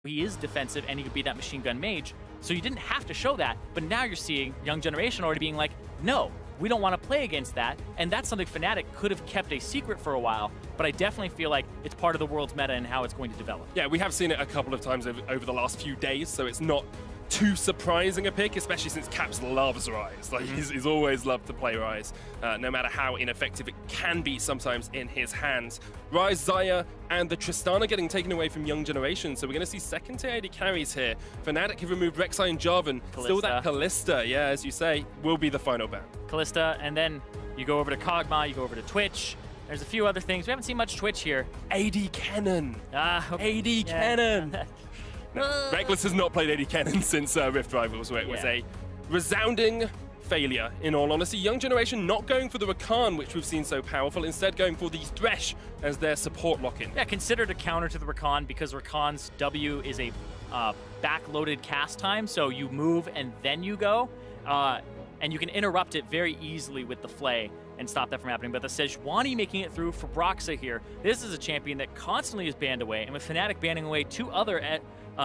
he is defensive and he could be that machine gun mage. So you didn't have to show that, but now you're seeing Young Generation already being like, no, we don't want to play against that. And that's something Fnatic could have kept a secret for a while, but I definitely feel like it's part of the world's meta and how it's going to develop. Yeah, we have seen it a couple of times over the last few days, so it's not too surprising a pick, especially since Caps loves Ryze. Like, he's always loved to play Ryze, no matter how ineffective it can be sometimes in his hands. Ryze, Xayah, and the Tristana getting taken away from Young Generation, so we're going to see second-tier AD carries here. Fnatic have removed Rek'Sai and Jarvan. Still that Kalista, yeah, as you say, will be the final ban. Kalista, and then you go over to Kog'Maw, you go over to Twitch. There's a few other things. We haven't seen much Twitch here. AD Cannon. Okay. AD Cannon. No, Reckless has not played AD Cannon since Rift Rivals, where it was a resounding failure, in all honesty. Young Generation not going for the Rakan, which we've seen so powerful, instead going for the Thresh as their support lock-in. Yeah, considered a counter to the Rakan because Rakan's W is a back-loaded cast time, so you move and then you go, and you can interrupt it very easily with the Flay and stop that from happening. But the Sejuani making it through for Broxa here. This is a champion that constantly is banned away, and with Fnatic banning away two other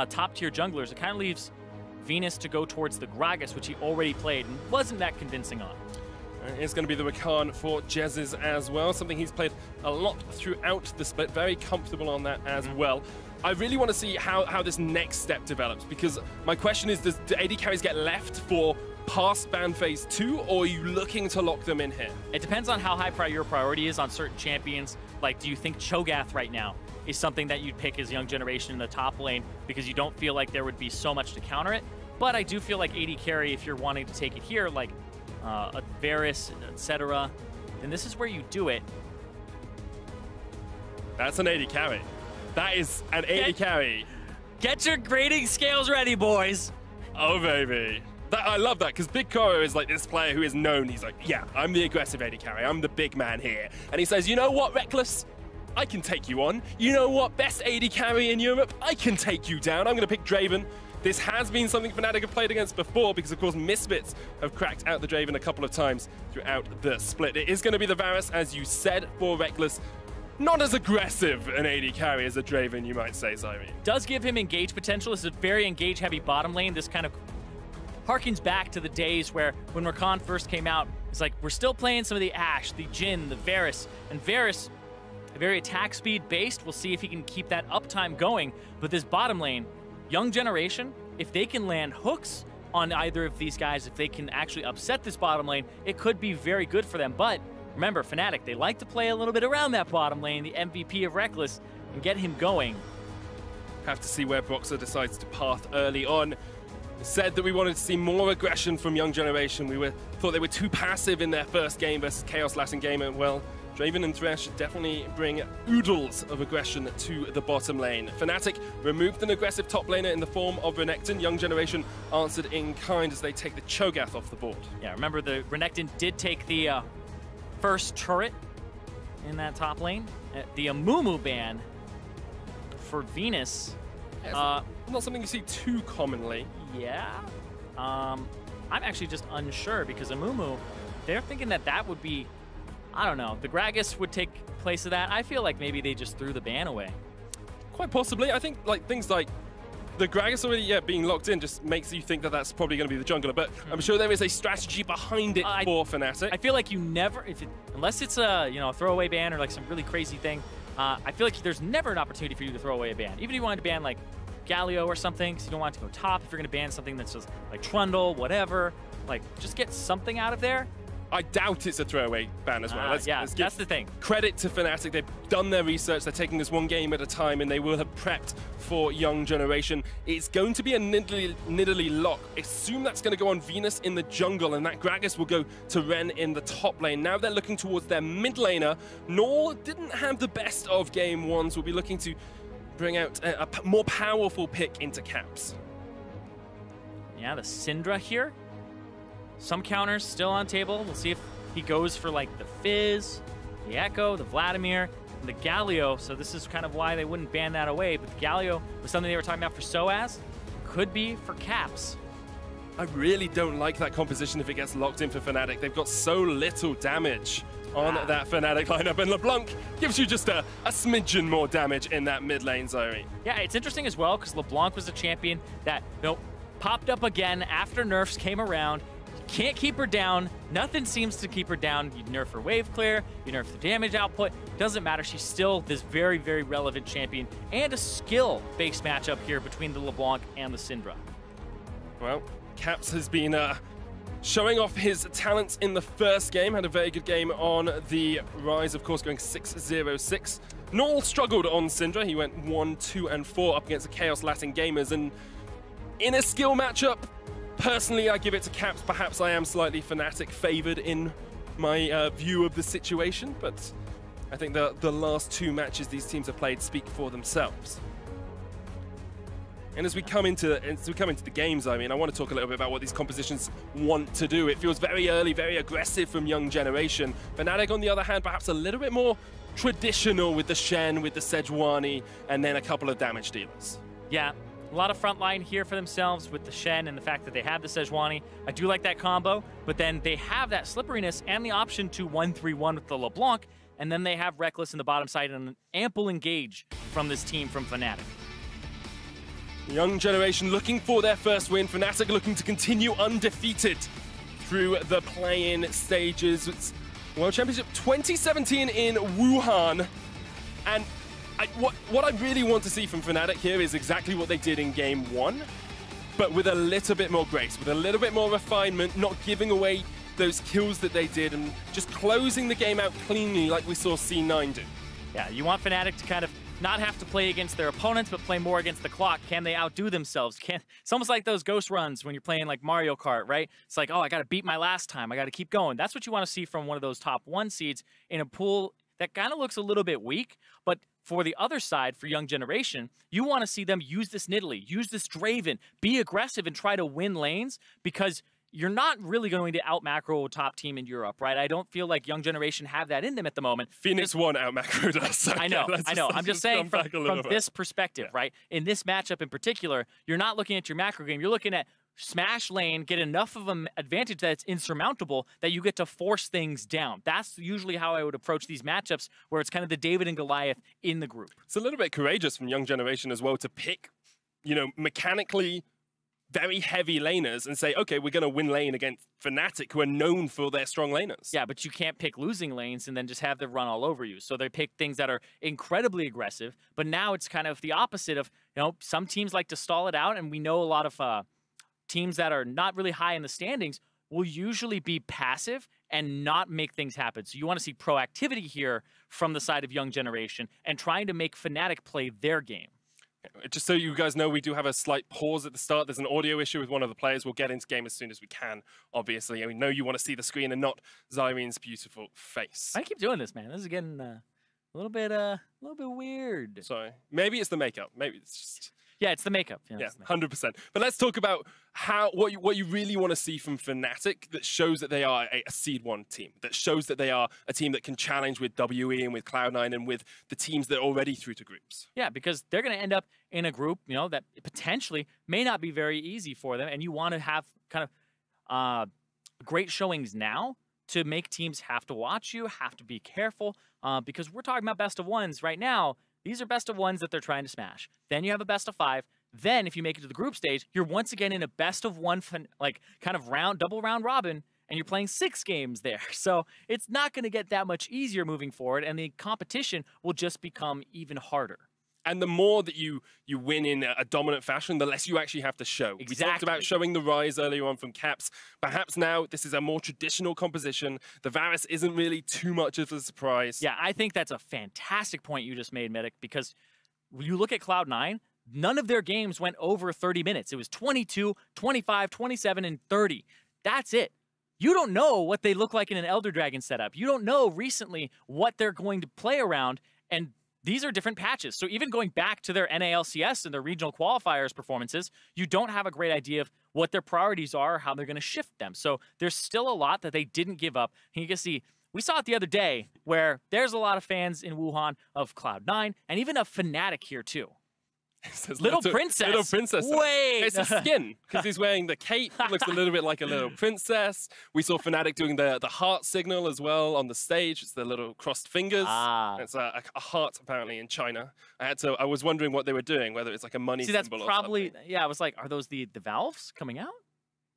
top-tier junglers, it kind of leaves Venus to go towards the Gragas, which he already played and wasn't that convincing on. It's going to be the Rakan for Jez's as well, something he's played a lot throughout the split, very comfortable on that as well. I really want to see how this next step develops, because my question is, do AD carries get left for past ban phase 2, or are you looking to lock them in here? It depends on how high your priority is on certain champions. Like, do you think Cho'Gath right now is something that you'd pick as Young Generation in the top lane because you don't feel like there would be so much to counter it? But I do feel like AD carry, if you're wanting to take it here, like a Varus, etc., then this is where you do it. That's an AD carry. That is an AD carry. Get your grading scales ready, boys. Oh, baby. I love that, because Big Koro is like this player who is known. He's like, yeah, I'm the aggressive AD carry. I'm the big man here. And he says, you know what, Reckless? I can take you on. You know what, best AD carry in Europe? I can take you down. I'm going to pick Draven. This has been something Fnatic have played against before, because, of course, Misfits have cracked out the Draven a couple of times throughout the split. It is going to be the Varus, as you said, for Reckless. Not as aggressive an AD carry as a Draven, you might say, Zyrene. Does give him engage potential. It's a very engage-heavy bottom lane. This kind of harkens back to the days where when Rakan first came out, it's like, we're still playing some of the Ashe, the Jhin, the Varus. And Varus, very attack speed based. We'll see if he can keep that uptime going. But this bottom lane, Young Generation, if they can land hooks on either of these guys, if they can actually upset this bottom lane, it could be very good for them. But remember, Fnatic, they like to play a little bit around that bottom lane, the MVP of Reckless, and get him going. Have to see where Broxa decides to path early on. Said that we wanted to see more aggression from Young Generation. Thought they were too passive in their first game versus Chaos last in game. And well, Draven and Thresh definitely bring oodles of aggression to the bottom lane. Fnatic removed an aggressive top laner in the form of Renekton. Young Generation answered in kind as they take the Cho'Gath off the board. Yeah, remember the Renekton did take the first turret in that top lane. The Amumu ban for Venus. Not something you see too commonly. Yeah. I'm actually just unsure because Amumu, they're thinking that would be, I don't know, the Gragas would take place of that. I feel like maybe they just threw the ban away. Quite possibly. I think like things like the Gragas already being locked in just makes you think that that's probably going to be the jungler, but I'm sure there is a strategy behind it for Fnatic. I feel like you never, unless it's a a throwaway ban or like some really crazy thing, I feel like there's never an opportunity for you to throw away a ban. Even if you wanted to ban like Galio or something, because you don't want it to go top. If you're going to ban something that's just like Trundle, whatever, like just get something out of there. I doubt it's a throwaway ban as well. Let's that's the thing. Credit to Fnatic. They've done their research. They're taking this one game at a time, and they will have prepped for Young Generation. It's going to be a Nidalee lock. Assume that's going to go on Venus in the jungle, and that Gragas will go to Ren in the top lane. Now they're looking towards their mid laner. Nor didn't have the best of game ones. We'll be looking to bring out a more powerful pick into Caps. Yeah, the Syndra here. Some counters still on table. We'll see if he goes for like the Fizz, the Echo, the Vladimir, and the Galio. So this is kind of why they wouldn't ban that away. But the Galio was something they were talking about for Soaz. Could be for Caps. I really don't like that composition if it gets locked in for Fnatic. They've got so little damage on that Fnatic lineup, and LeBlanc gives you just a smidgen more damage in that mid lane, Zoe. Yeah, it's interesting as well because LeBlanc was a champion that popped up again after nerfs came around. Can't keep her down. Nothing seems to keep her down. You nerf her wave clear, you nerf the damage output. Doesn't matter. She's still this very, very relevant champion and a skill-based matchup here between the LeBlanc and the Syndra. Well, Caps has been showing off his talents in the first game. Had a very good game on the Rise, of course, going 6-0-6. Null struggled on Syndra. He went 1-2-4 up against the Chaos Latin Gamers. And in a skill matchup, personally, I give it to Caps. Perhaps I am slightly Fnatic favored in my view of the situation, but I think the last two matches these teams have played speak for themselves. And as we come into the games, I mean, I want to talk a little bit about what these compositions want to do. It feels very early, very aggressive from Young Generation. Fnatic, on the other hand, perhaps a little bit more traditional with the Shen, with the Sejuani, and then a couple of damage dealers. Yeah, a lot of front line here for themselves with the Shen and the fact that they have the Sejuani. I do like that combo, but then they have that slipperiness and the option to 1-3-1 with the LeBlanc, and then they have Reckless in the bottom side and an ample engage from this team from Fnatic. Young Generation looking for their first win. Fnatic looking to continue undefeated through the play-in stages. It's World Championship 2017 in Wuhan. And what I really want to see from Fnatic here is exactly what they did in Game 1, but with a little bit more grace, with a little bit more refinement, not giving away those kills that they did, and just closing the game out cleanly like we saw C9 do. Yeah, you want Fnatic to kind of not have to play against their opponents, but play more against the clock. Can they outdo themselves? It's almost like those ghost runs when you're playing like Mario Kart, right? It's like, oh, I got to beat my last time. I got to keep going. That's what you want to see from one of those top 1 seeds in a pool that kind of looks a little bit weak. But for the other side, for Young Generation, you want to see them use this Nidalee, use this Draven, be aggressive and try to win lanes, because you're not really going to out-macro a top team in Europe, right? I don't feel like Young Generation have that in them at the moment. Phoenix won out-macroed us. I know. I'm just saying from this perspective, right? In this matchup in particular, you're not looking at your macro game. You're looking at smash lane, get enough of an advantage that it's insurmountable that you get to force things down. That's usually how I would approach these matchups, where it's kind of the David and Goliath in the group. It's a little bit courageous from Young Generation as well to pick, mechanically very heavy laners and say, okay, we're going to win lane against Fnatic, who are known for their strong laners. Yeah, but you can't pick losing lanes and then just have them run all over you. So they pick things that are incredibly aggressive, but now it's kind of the opposite of, some teams like to stall it out, and we know a lot of teams that are not really high in the standings will usually be passive and not make things happen. So you want to see proactivity here from the side of Young Generation and trying to make Fnatic play their game. Just so you guys know, we do have a slight pause at the start. There's an audio issue with one of the players. We'll get into game as soon as we can, obviously. And we know you want to see the screen and not Zyrene's beautiful face. I keep doing this, man. This is getting a little bit weird. Sorry. Maybe it's the makeup. Maybe it's just... Yeah, it's the makeup. Yeah, 100%. But let's talk about what you really want to see from Fnatic that shows that they are a Seed 1 team, that shows that they are a team that can challenge with WE and with Cloud9 and with the teams that are already through to groups. Yeah, because they're going to end up in a group, that potentially may not be very easy for them, and you want to have kind of great showings now to make teams have to watch you, have to be careful, because we're talking about best of ones right now. These are best of ones that they're trying to smash. Then you have a best of 5. Then if you make it to the group stage, you're once again in a best of 1, like kind of double round robin, and you're playing 6 games there. So it's not going to get that much easier moving forward, and the competition will just become even harder. And the more that you win in a dominant fashion, the less you actually have to show. Exactly. We talked about showing the Rise earlier on from Caps. Perhaps now this is a more traditional composition. The Varus isn't really too much of a surprise. Yeah, I think that's a fantastic point you just made, Medic, because when you look at Cloud9, none of their games went over 30 minutes. It was 22, 25, 27, and 30. That's it. You don't know what they look like in an Elder Dragon setup. You don't know recently what they're going to play around, and these are different patches. So even going back to their NALCS and their regional qualifiers performances, you don't have a great idea of what their priorities are, how they're going to shift them. So there's still a lot that they didn't give up. And you can see, we saw it the other day where there's a lot of fans in Wuhan of Cloud9 and even of Fnatic here too. It says Little princess. Little princess. Wait. It's a skin because he's wearing the cape. It looks a little bit like a little princess. We saw Fnatic doing the heart signal as well on the stage. It's the little crossed fingers. It's a heart apparently in China. I was wondering what they were doing, whether it's like a money symbol. That's probably, yeah, I was like, are those the valves coming out?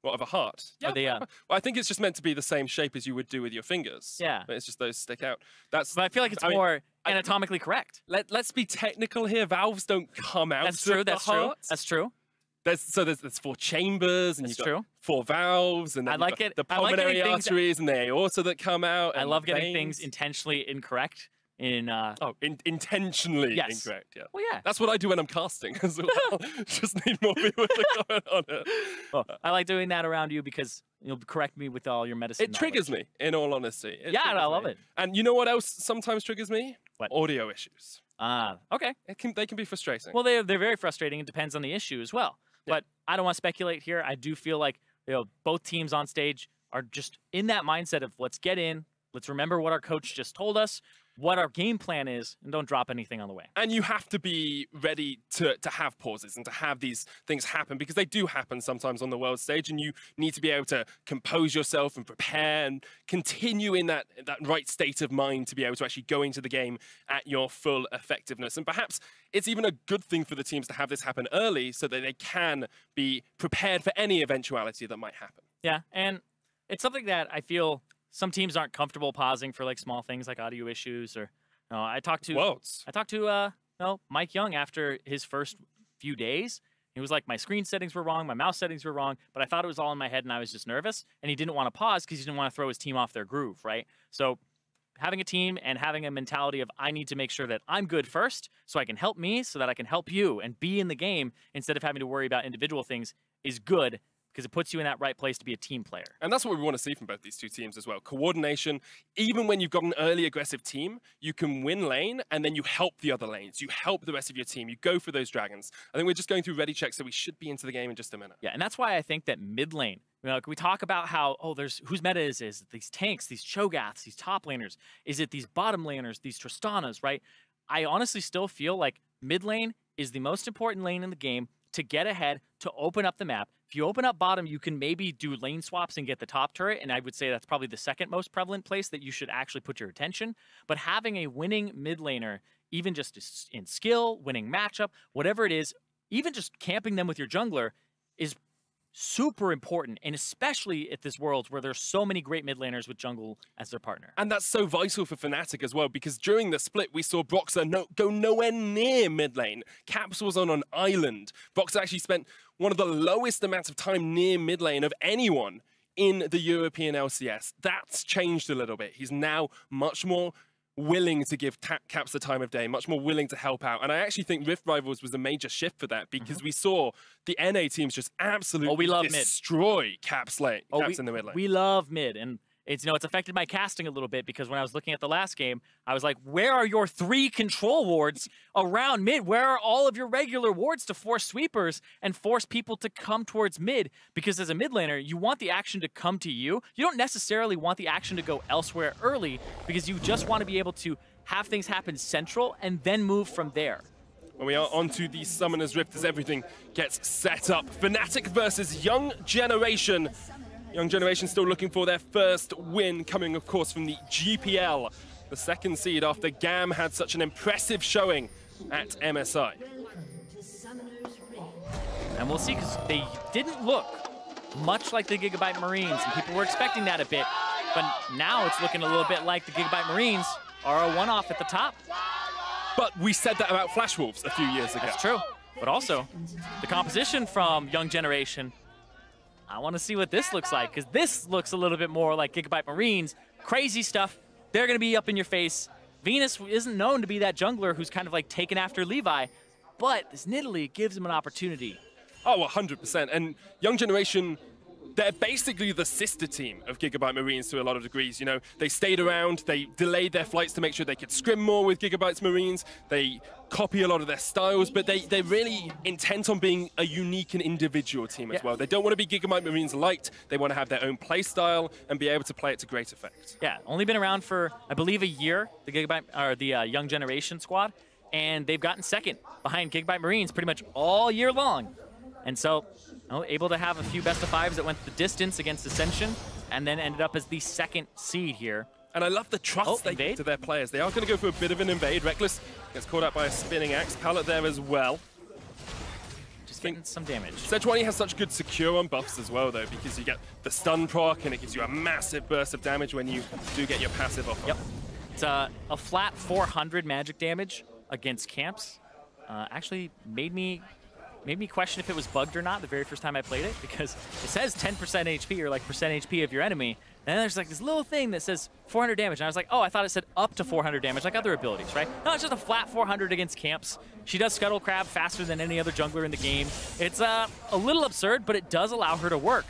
What, of a heart? Yeah. Well, I think it's just meant to be the same shape as you would do with your fingers. Yeah. But it's just those stick out. But I feel like it's more anatomically correct. Let's be technical here. Valves don't come out. That's true. That's true. That's true. There's 4 chambers, and you've got 4 valves, and then the pulmonary arteries and the aorta that come out. I love getting things intentionally incorrect. Intentionally incorrect. Yeah. Well, yeah. That's what I do when I'm casting as well. Just need more people to comment on it. Well, I like doing that around you because you'll correct me with all your medicine. It triggers me, in all honesty. I love it. And you know what else sometimes triggers me? What? Audio issues. Okay. They can be frustrating. Well, they're very frustrating. It depends on the issue as well. Yeah. But I don't want to speculate here. I do feel like both teams on stage are just in that mindset of let's get in, let's remember what our coach just told us, what our game plan is, and don't drop anything on the way. And you have to be ready to have pauses and to have these things happen, because they do happen sometimes on the world stage, and you need to be able to compose yourself and prepare and continue in that right state of mind to be able to actually go into the game at your full effectiveness. And perhaps it's even a good thing for the teams to have this happen early so that they can be prepared for any eventuality that might happen. Yeah, and it's something that I feel some teams aren't comfortable pausing for like small things like audio issues or. I talked to Mike Young after his first few days. He was like, my screen settings were wrong, my mouse settings were wrong, but I thought it was all in my head and I was just nervous. And he didn't want to pause because he didn't want to throw his team off their groove, right? So having a team and having a mentality of I need to make sure that I'm good first so I can help me so that I can help you and be in the game instead of having to worry about individual things is good, because it puts you in that right place to be a team player. And that's what we want to see from both these two teams as well. Coordination. Even when you've got an early aggressive team, you can win lane, and then you help the other lanes. You help the rest of your team. You go for those dragons. I think we're just going through ready checks, so we should be into the game in just a minute. Yeah, and that's why I think that mid lane, we talk about how, there's whose meta is these tanks, these Cho'Gaths, these top laners. Is it these bottom laners, these Tristanas, right? I honestly still feel like mid lane is the most important lane in the game to get ahead, to open up the map. If you open up bottom, you can maybe do lane swaps and get the top turret, and I would say that's probably the second most prevalent place that you should actually put your attention. But having a winning mid laner, even just in skill, winning matchup, whatever it is, even just camping them with your jungler is super important, and especially at this world where there's so many great mid laners with jungle as their partner. And that's so vital for Fnatic as well, because during the split, we saw Broxah go nowhere near mid lane. Caps was on an island. Broxah actually spent one of the lowest amounts of time near mid lane of anyone in the European LCS. That's changed a little bit. He's now much more willing to give Caps the time of day, much more willing to help out. And I actually think Rift Rivals was a major shift for that, because we saw the NA teams just absolutely destroy Caps in the mid lane. We love mid, and it's it's affected my casting a little bit, because when I was looking at the last game, I was like, where are your 3 control wards around mid? Where are all of your regular wards to force sweepers and force people to come towards mid? Because as a mid laner, you want the action to come to you. You don't necessarily want the action to go elsewhere early, because you just want to be able to have things happen central and then move from there. And we are onto the Summoner's Rift as everything gets set up. Fnatic versus Young Generation. Young Generation still looking for their first win, coming, of course, from the GPL, the second seed after GAM had such an impressive showing at MSI. And we'll see, because they didn't look much like the Gigabyte Marines, and people were expecting that a bit, but now it's looking a little bit like the Gigabyte Marines are a one-off at the top. But we said that about Flash Wolves a few years ago. That's true. But also, the composition from Young Generation, I want to see what this looks like, because this looks a little bit more like Gigabyte Marines. Crazy stuff. They're going to be up in your face. Venus isn't known to be that jungler who's kind of like taken after Levi, but this Nidalee gives him an opportunity. Oh, 100%. And Young Generation, they're basically the sister team of Gigabyte Marines to a lot of degrees. They stayed around, they delayed their flights to make sure they could scrim more with Gigabyte's Marines. They copy a lot of their styles, but they're really intent on being a unique and individual team as well. They don't want to be Gigabyte Marines light. They want to have their own play style and be able to play it to great effect. Yeah, only been around for, I believe, a year, the Young Generation squad. and they've gotten second behind Gigabyte Marines pretty much all year long. And so, able to have a few best of fives that went the distance against Ascension, and then ended up as the second seed here. And I love the trust they give to their players. They are going to go for a bit of an invade. Reckless gets caught out by a spinning axe. Pallet there as well. Just getting some damage. Sejuani has such good secure on buffs as well, though, because you get the stun proc, and it gives you a massive burst of damage when you do get your passive off. Yep. It's a flat 400 magic damage against camps. Actually made me question if it was bugged or not the very first time I played it, because it says 10% HP or like percent HP of your enemy. And then there's like this little thing that says 400 damage. And I was like, oh, I thought it said up to 400 damage, like other abilities, right? No, it's just a flat 400 against camps. She does Scuttle Crab faster than any other jungler in the game. It's a little absurd, but it does allow her to work.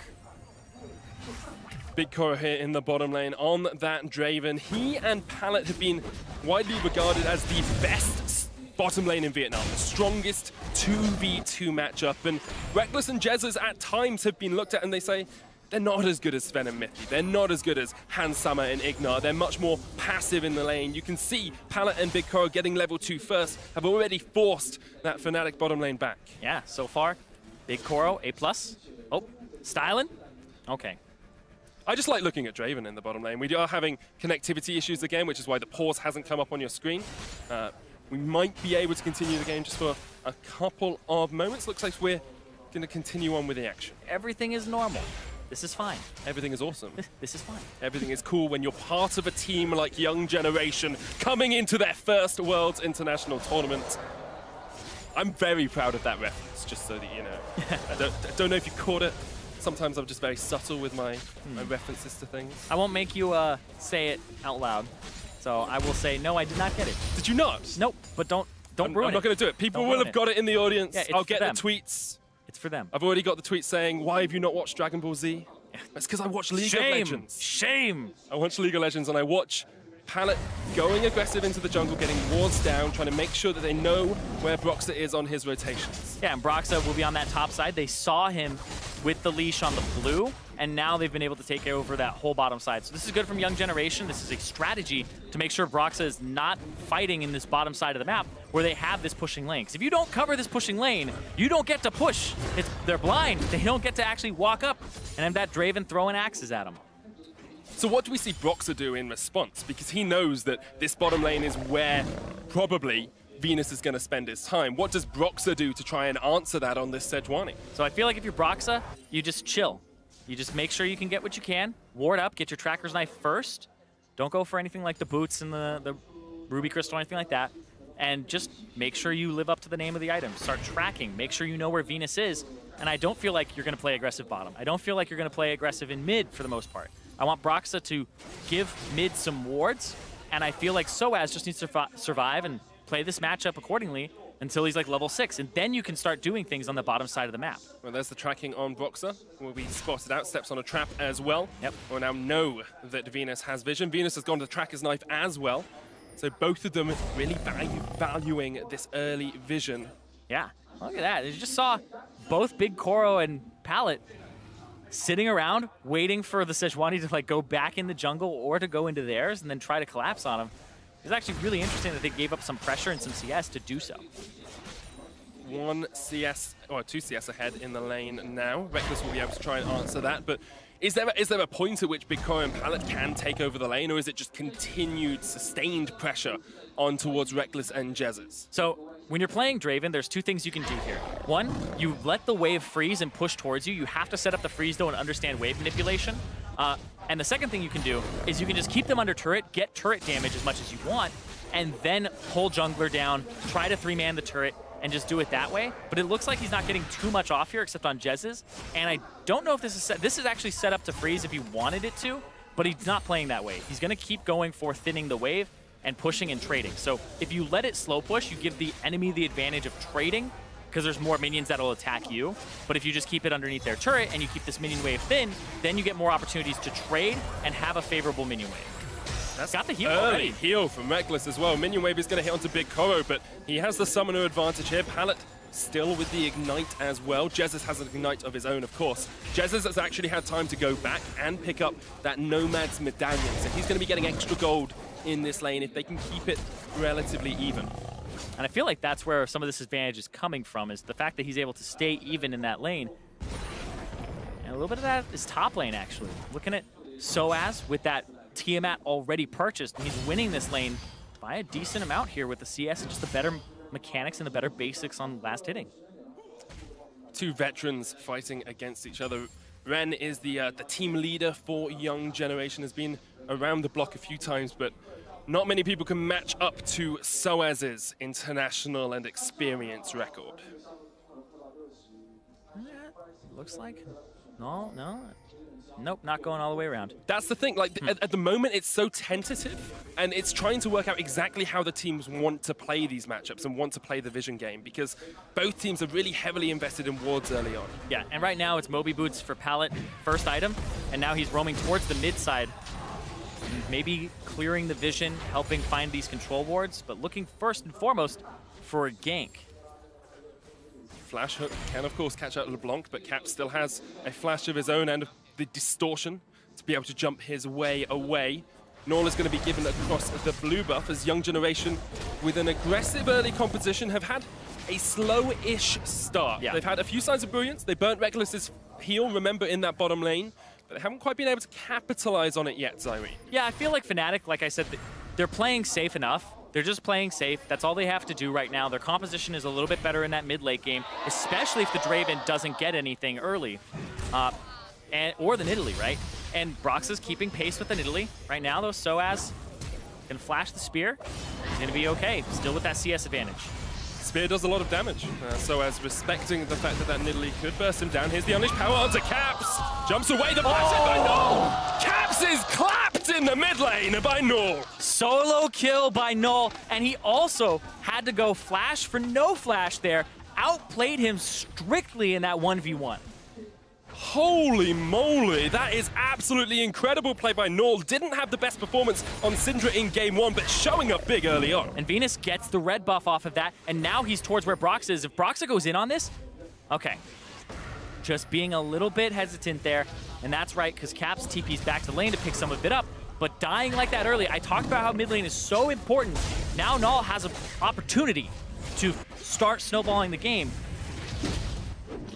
Big Koro here in the bottom lane on that Draven. He and Pallet have been widely regarded as the best bottom lane in Vietnam, the strongest 2v2 matchup. And Reckless and Jesus at times have been looked at and they say, they're not as good as Sven and Mithy. They're not as good as Hans Summer and Ignar. They're much more passive in the lane. You can see Pallet and Big Koro getting level 2 first have already forced that Fnatic bottom lane back. Yeah, so far, Big Koro, A+. Oh, styling? Okay. I just like looking at Draven in the bottom lane. We are having connectivity issues again, which is why the pause hasn't come up on your screen. We might be able to continue the game just for a couple of moments. Looks like we're going to continue on with the action. Everything is normal. This is fine. Everything is awesome. This is fine. Everything is cool when you're part of a team like Young Generation coming into their first Worlds International Tournament. I'm very proud of that reference, just so that you know. I don't know if you caught it. Sometimes I'm just very subtle with my references to things. I won't make you say it out loud. So I will say, no, I did not get it. Did you not? Nope, but don't ruin it. I'm not going to do it. People will have got it in the audience. Yeah, I'll get the tweets. It's for them. I've already got the tweet saying, why have you not watched Dragon Ball Z? It's because I watch League of Legends. Shame! I watch League of Legends and I watch Pallet going aggressive into the jungle, getting wards down, trying to make sure that they know where Broxah is on his rotations. Yeah, and Broxah will be on that top side. They saw him with the leash on the blue, and now they've been able to take over that whole bottom side. So this is good from Young Generation. This is a strategy to make sure Broxah is not fighting in this bottom side of the map where they have this pushing lane. 'Cause if you don't cover this pushing lane, you don't get to push. They're blind. They don't get to actually walk up and have that Draven throwing axes at them. So what do we see Broxah do in response? Because he knows that this bottom lane is where probably Venus is going to spend his time. What does Broxah do to try and answer that on this Sejuani? So I feel like if you're Broxah, you just chill. You just make sure you can get what you can, ward up, get your Tracker's Knife first. Don't go for anything like the boots and the Ruby Crystal or anything like that. And just make sure you live up to the name of the item. Start tracking. Make sure you know where Venus is. And I don't feel like you're going to play aggressive bottom. I don't feel like you're going to play aggressive in mid for the most part. I want Broxah to give mid some wards, and I feel like Soaz just needs to survive and play this matchup accordingly until he's like level 6, and then you can start doing things on the bottom side of the map. Well, there's the tracking on Broxah. Will be spotted out, steps on a trap as well. Yep. We'll now know that Venus has vision. Venus has gone to Tracker's Knife as well. So both of them really valuing this early vision. Yeah, look at that. You just saw both Big Koro and Pallet sitting around waiting for the Sejuani to like go back in the jungle or to go into theirs and then try to collapse on him. It's actually really interesting that they gave up some pressure and some CS to do so. 1 CS, or 2 CS ahead in the lane now. Reckless will be able to try and answer that, but is there a point at which Big Koro and Pallet can take over the lane, or is it just continued, sustained pressure on towards Reckless and Jesus? So when you're playing Draven, there's 2 things you can do here. One, you let the wave freeze and push towards you. You have to set up the freeze though and understand wave manipulation. And the second thing you can do is you can just keep them under turret, get turret damage as much as you want, and then pull jungler down, try to 3-man the turret, and just do it that way. But it looks like he's not getting too much off here except on Jez's. And I don't know if this is set. This is actually set up to freeze if he wanted it to, but he's not playing that way. He's going to keep going for thinning the wave and pushing and trading. So if you let it slow push, you give the enemy the advantage of trading because there's more minions that will attack you. But if you just keep it underneath their turret and you keep this minion wave thin, then you get more opportunities to trade and have a favorable minion wave. That's got the heal early already. Heal from Reckless as well. Minion wave is going to hit onto Big Koro, but he has the summoner advantage here. Pallet still with the ignite as well. Jesus has an ignite of his own, of course. Jesus has actually had time to go back and pick up that Nomad's medallion, so he's going to be getting extra gold in this lane if they can keep it relatively even. And I feel like that's where some of this advantage is coming from, is the fact that he's able to stay even in that lane. And a little bit of that is top lane, actually. Looking at Soaz with that Tiamat already purchased, and he's winning this lane by a decent amount here with the CS and just the better mechanics and the better basics on last hitting. Two veterans fighting against each other. Ren is the team leader for Young Generation, has been around the block a few times, but not many people can match up to Soaz's international and experience record. Looks like, nope, not going all the way around. That's the thing, like at the moment it's so tentative, and it's trying to work out exactly how the teams want to play these matchups and want to play the vision game, because both teams are really heavily invested in wards early on. Yeah, and right now it's Moby Boots for Pallet, first item, and now he's roaming towards the mid side. Maybe clearing the vision, helping find these control wards, but looking first and foremost for a gank. Flash hook can of course catch out LeBlanc, but Cap still has a flash of his own and the distortion to be able to jump his way away. Null is going to be given across the blue buff as Young Generation, with an aggressive early composition, have had a slow-ish start. Yeah. They've had a few signs of brilliance. They burnt Reckless's heal, remember, in that bottom lane, but they haven't quite been able to capitalize on it yet, Zyrene. Yeah, I feel like Fnatic, like I said, they're playing safe enough. They're just playing safe. That's all they have to do right now. Their composition is a little bit better in that mid-late game, especially if the Draven doesn't get anything early. Or the Nidalee, right? And Brox is keeping pace with the Nidalee. Right now, though, Soaz can flash the spear. He's going to be okay, still with that CS advantage. Spear does a lot of damage. Soaz respecting the fact that Nidalee could burst him down. Here's the unleashed power onto Caps. Jumps away, the blast by Null. Caps is clapped in the mid lane by Null. Solo kill by Null, and he also had to go flash for no flash there. Outplayed him strictly in that 1v1. Holy moly, that is absolutely incredible play by Null. Didn't have the best performance on Syndra in game one, but showing up big early on. And Venus gets the red buff off of that, and now he's towards where Brox is. If Broxa goes in on this, okay. Just being a little bit hesitant there, and that's right, because Caps TP's back to lane to pick some of it up, but dying like that early, I talked about how mid lane is so important. Now Null has an opportunity to start snowballing the game.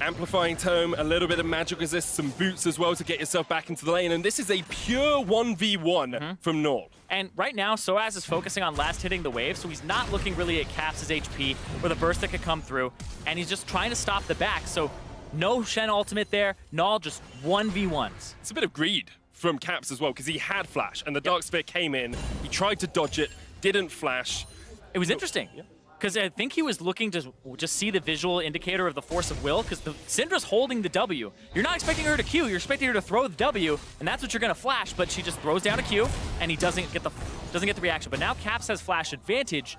Amplifying Tome, a little bit of magic resist, some boots as well to get yourself back into the lane, and this is a pure 1v1 from Null. And right now, Soaz is focusing on last hitting the wave, so he's not looking really at Caps' HP or the burst that could come through, and he's just trying to stop the back, so no Shen ultimate there, Null just 1v1s. It's a bit of greed from Caps as well, because he had flash, and the Dark Sphere came in, he tried to dodge it, didn't flash. It was interesting. Yeah. Because I think he was looking to just see the visual indicator of the force of will, because Syndra's holding the W. You're not expecting her to Q, you're expecting her to throw the W, and that's what you're going to flash, but she just throws down a Q, and he doesn't get the reaction. But now Caps has flash advantage,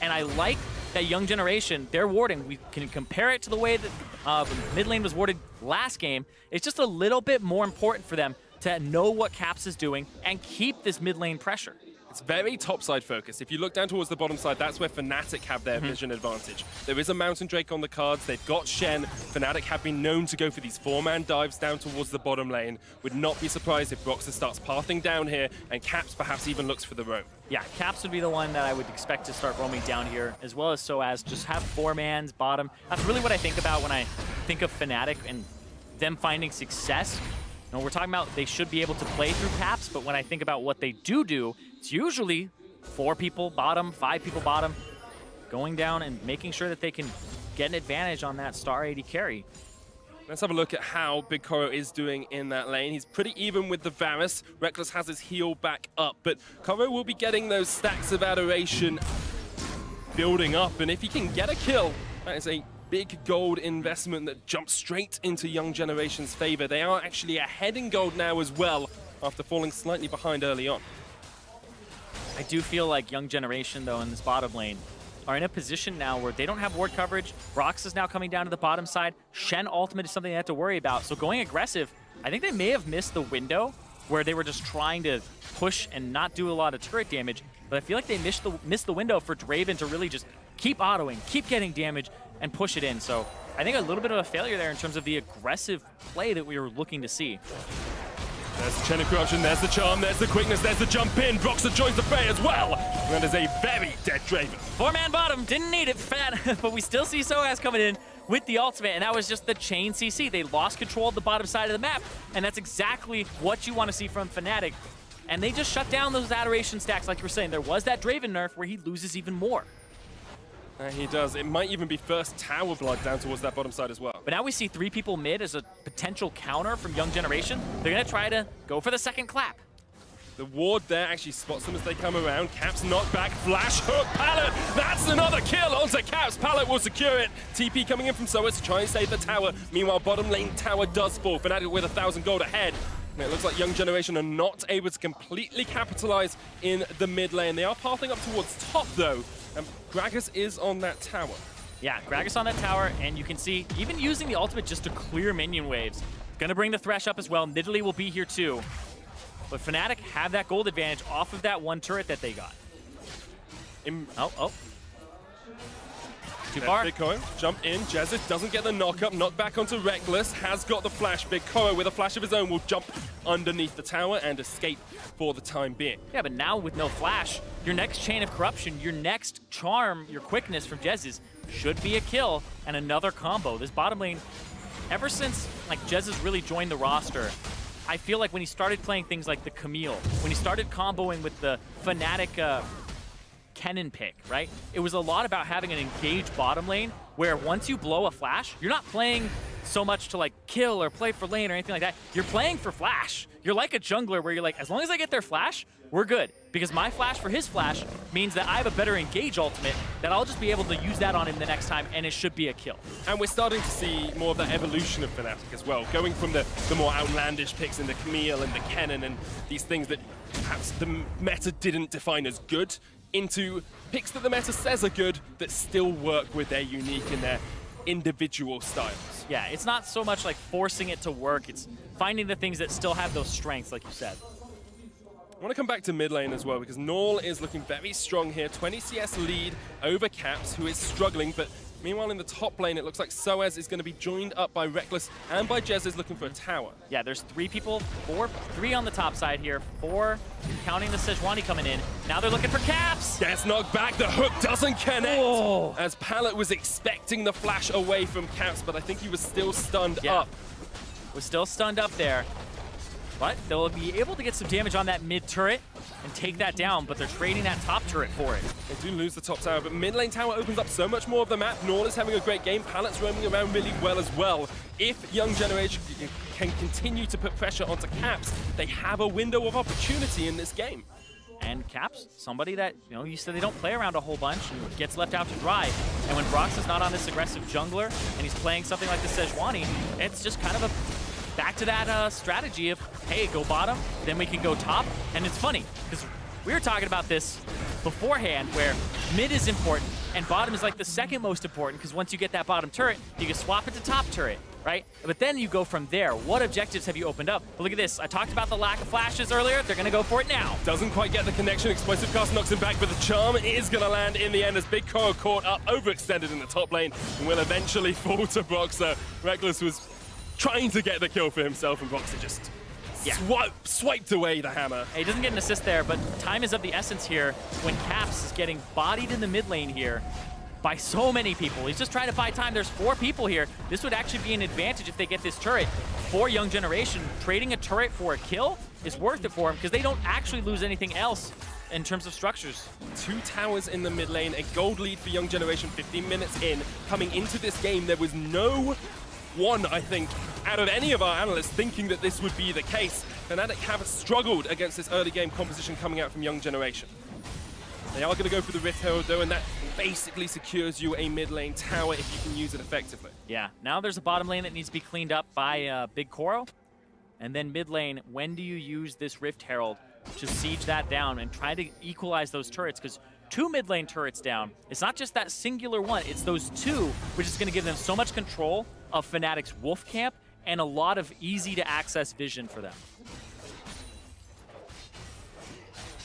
and I like that Young Generation, their warding, we can compare it to the way that mid lane was warded last game. It's just a little bit more important for them to know what Caps is doing and keep this mid lane pressure. It's very topside focused. If you look down towards the bottom side, that's where Fnatic have their vision advantage. There is a Mountain Drake on the cards. They've got Shen. Fnatic have been known to go for these 4-man dives down towards the bottom lane. Would not be surprised if Broxah starts pathing down here and Caps perhaps even looks for the roam. Yeah, Caps would be the one that I would expect to start roaming down here, as well as Soaz. Just have 4-mans bottom. That's really what I think about when I think of Fnatic and them finding success. You know, we're talking about they should be able to play through Caps, but when I think about what they do, it's usually 4 people bottom, 5 people bottom, going down and making sure that they can get an advantage on that star 80 carry. Let's have a look at how Big Koro is doing in that lane. He's pretty even with the Varus. Reckless has his heal back up, but Koro will be getting those stacks of adoration building up, and if he can get a kill, that is a big gold investment that jumps straight into Young Generation's favor. They are actually ahead in gold now as well, after falling slightly behind early on. I do feel like Young Generation, though, in this bottom lane, are in a position now where they don't have ward coverage. Brox is now coming down to the bottom side. Shen ultimate is something they have to worry about. So going aggressive, I think they may have missed the window where they were just trying to push and not do a lot of turret damage. But I feel like they missed the window for Draven to really just keep autoing, keep getting damage, and push it in. So I think a little bit of a failure there in terms of the aggressive play that we were looking to see. There's the chain of corruption, there's the charm, there's the quickness, there's the jump in. Broxah joins the fray as well. And that is a very dead Draven. 4-man bottom, didn't need it, but we still see Soaz coming in with the ultimate, and that was just the chain CC. They lost control of the bottom side of the map, and that's exactly what you want to see from Fnatic. And they just shut down those adoration stacks, like you were saying. There was that Draven nerf where he loses even more. He does. It might even be first tower blood down towards that bottom side as well. But now we see 3 people mid as a potential counter from Young Generation. They're going to try to go for the second clap. The ward there actually spots them as they come around. Caps knocked back, flash hook, Pallet. That's another kill onto Caps. Pallet will secure it. TP coming in from Soaz to try and save the tower. Meanwhile, bottom lane tower does fall. Fnatic with 1,000 gold ahead. And it looks like Young Generation are not able to completely capitalize in the mid lane. They are pathing up towards top though. And Gragas is on that tower. Yeah, Gragas on that tower, and you can see even using the ultimate just to clear minion waves. Gonna bring the Thresh up as well. Nidalee will be here too. But Fnatic have that gold advantage off of that one turret that they got. Oh. Too far. Big Koro, jump in. Jezis doesn't get the knock-up. Knocked back onto Reckless. Has got the flash. Big Koro with a flash of his own will jump underneath the tower and escape for the time being. Yeah, but now with no flash, your next chain of corruption, your next charm, your quickness from Jezis should be a kill and another combo. This bottom lane, ever since like Jezis really joined the roster, I feel like when he started playing things like the Camille, when he started comboing with the Fnatic Kennen pick, right? It was a lot about having an engaged bottom lane where once you blow a flash, you're not playing so much to like kill or play for lane or anything like that. You're playing for flash. You're like a jungler where you're like, as long as I get their flash, we're good. Because my flash for his flash means that I have a better engage ultimate that I'll just be able to use that on him the next time, and it should be a kill. And we're starting to see more of that evolution of Fnatic as well, going from the more outlandish picks in the Camille and the Kennen and these things that perhaps the meta didn't define as good, into picks that the meta says are good that still work with their unique and their individual styles. Yeah, it's not so much like forcing it to work, it's finding the things that still have those strengths, like you said. I want to come back to mid lane as well, because Null is looking very strong here. 20 CS lead over Caps, who is struggling, but meanwhile in the top lane, it looks like Soaz is going to be joined up by Reckless and by Jezis looking for a tower. Yeah, there's 3 people, 3 on the top side here, 4 counting the Sejuani coming in. Now they're looking for Caps! Gets knocked back, the hook doesn't connect! Oh. As Pallet was expecting the flash away from Caps, but I think he was still stunned up. Was still stunned up there. But they'll be able to get some damage on that mid turret and take that down, but they're trading that top turret for it. They do lose the top tower, but mid lane tower opens up so much more of the map. Null is having a great game. Pallet's roaming around really well as well. If Young Generation can continue to put pressure onto Caps, they have a window of opportunity in this game. And Caps, somebody that, you said they don't play around a whole bunch and gets left out to dry. And when Brox is not on this aggressive jungler and he's playing something like the Sejuani, it's just kind of a back to that strategy of, hey, go bottom, then we can go top. And it's funny, because we were talking about this beforehand, where mid is important, and bottom is like the second most important, because once you get that bottom turret, you can swap it to top turret, right? But then you go from there. What objectives have you opened up? But look at this. I talked about the lack of flashes earlier. They're going to go for it now. Doesn't quite get the connection. Explosive Cast knocks him back, but the charm is going to land in the end as Big Koro caught up, overextended in the top lane, and will eventually fall to Broxah. Reckless was trying to get the kill for himself, and Broxah just swiped away the hammer. He doesn't get an assist there, but time is of the essence here when Caps is getting bodied in the mid lane here by so many people. He's just trying to buy time. There's 4 people here. This would actually be an advantage if they get this turret. For Young Generation, trading a turret for a kill is worth it for them because they don't actually lose anything else in terms of structures. 2 towers in the mid lane, a gold lead for Young Generation 15 minutes in. Coming into this game, there was no one, I think, out of any of our analysts thinking that this would be the case. Fnatic have struggled against this early game composition coming out from Young Generation. They are going to go for the Rift Herald though, and that basically secures you a mid lane tower if you can use it effectively. Yeah, now there's a bottom lane that needs to be cleaned up by Big Koro. And then mid lane, when do you use this Rift Herald to siege that down and try to equalize those turrets? Because 2 mid lane turrets down, it's not just that singular one, it's those 2, which is going to give them so much control of Fnatic's Wolf Camp and a lot of easy to access vision for them.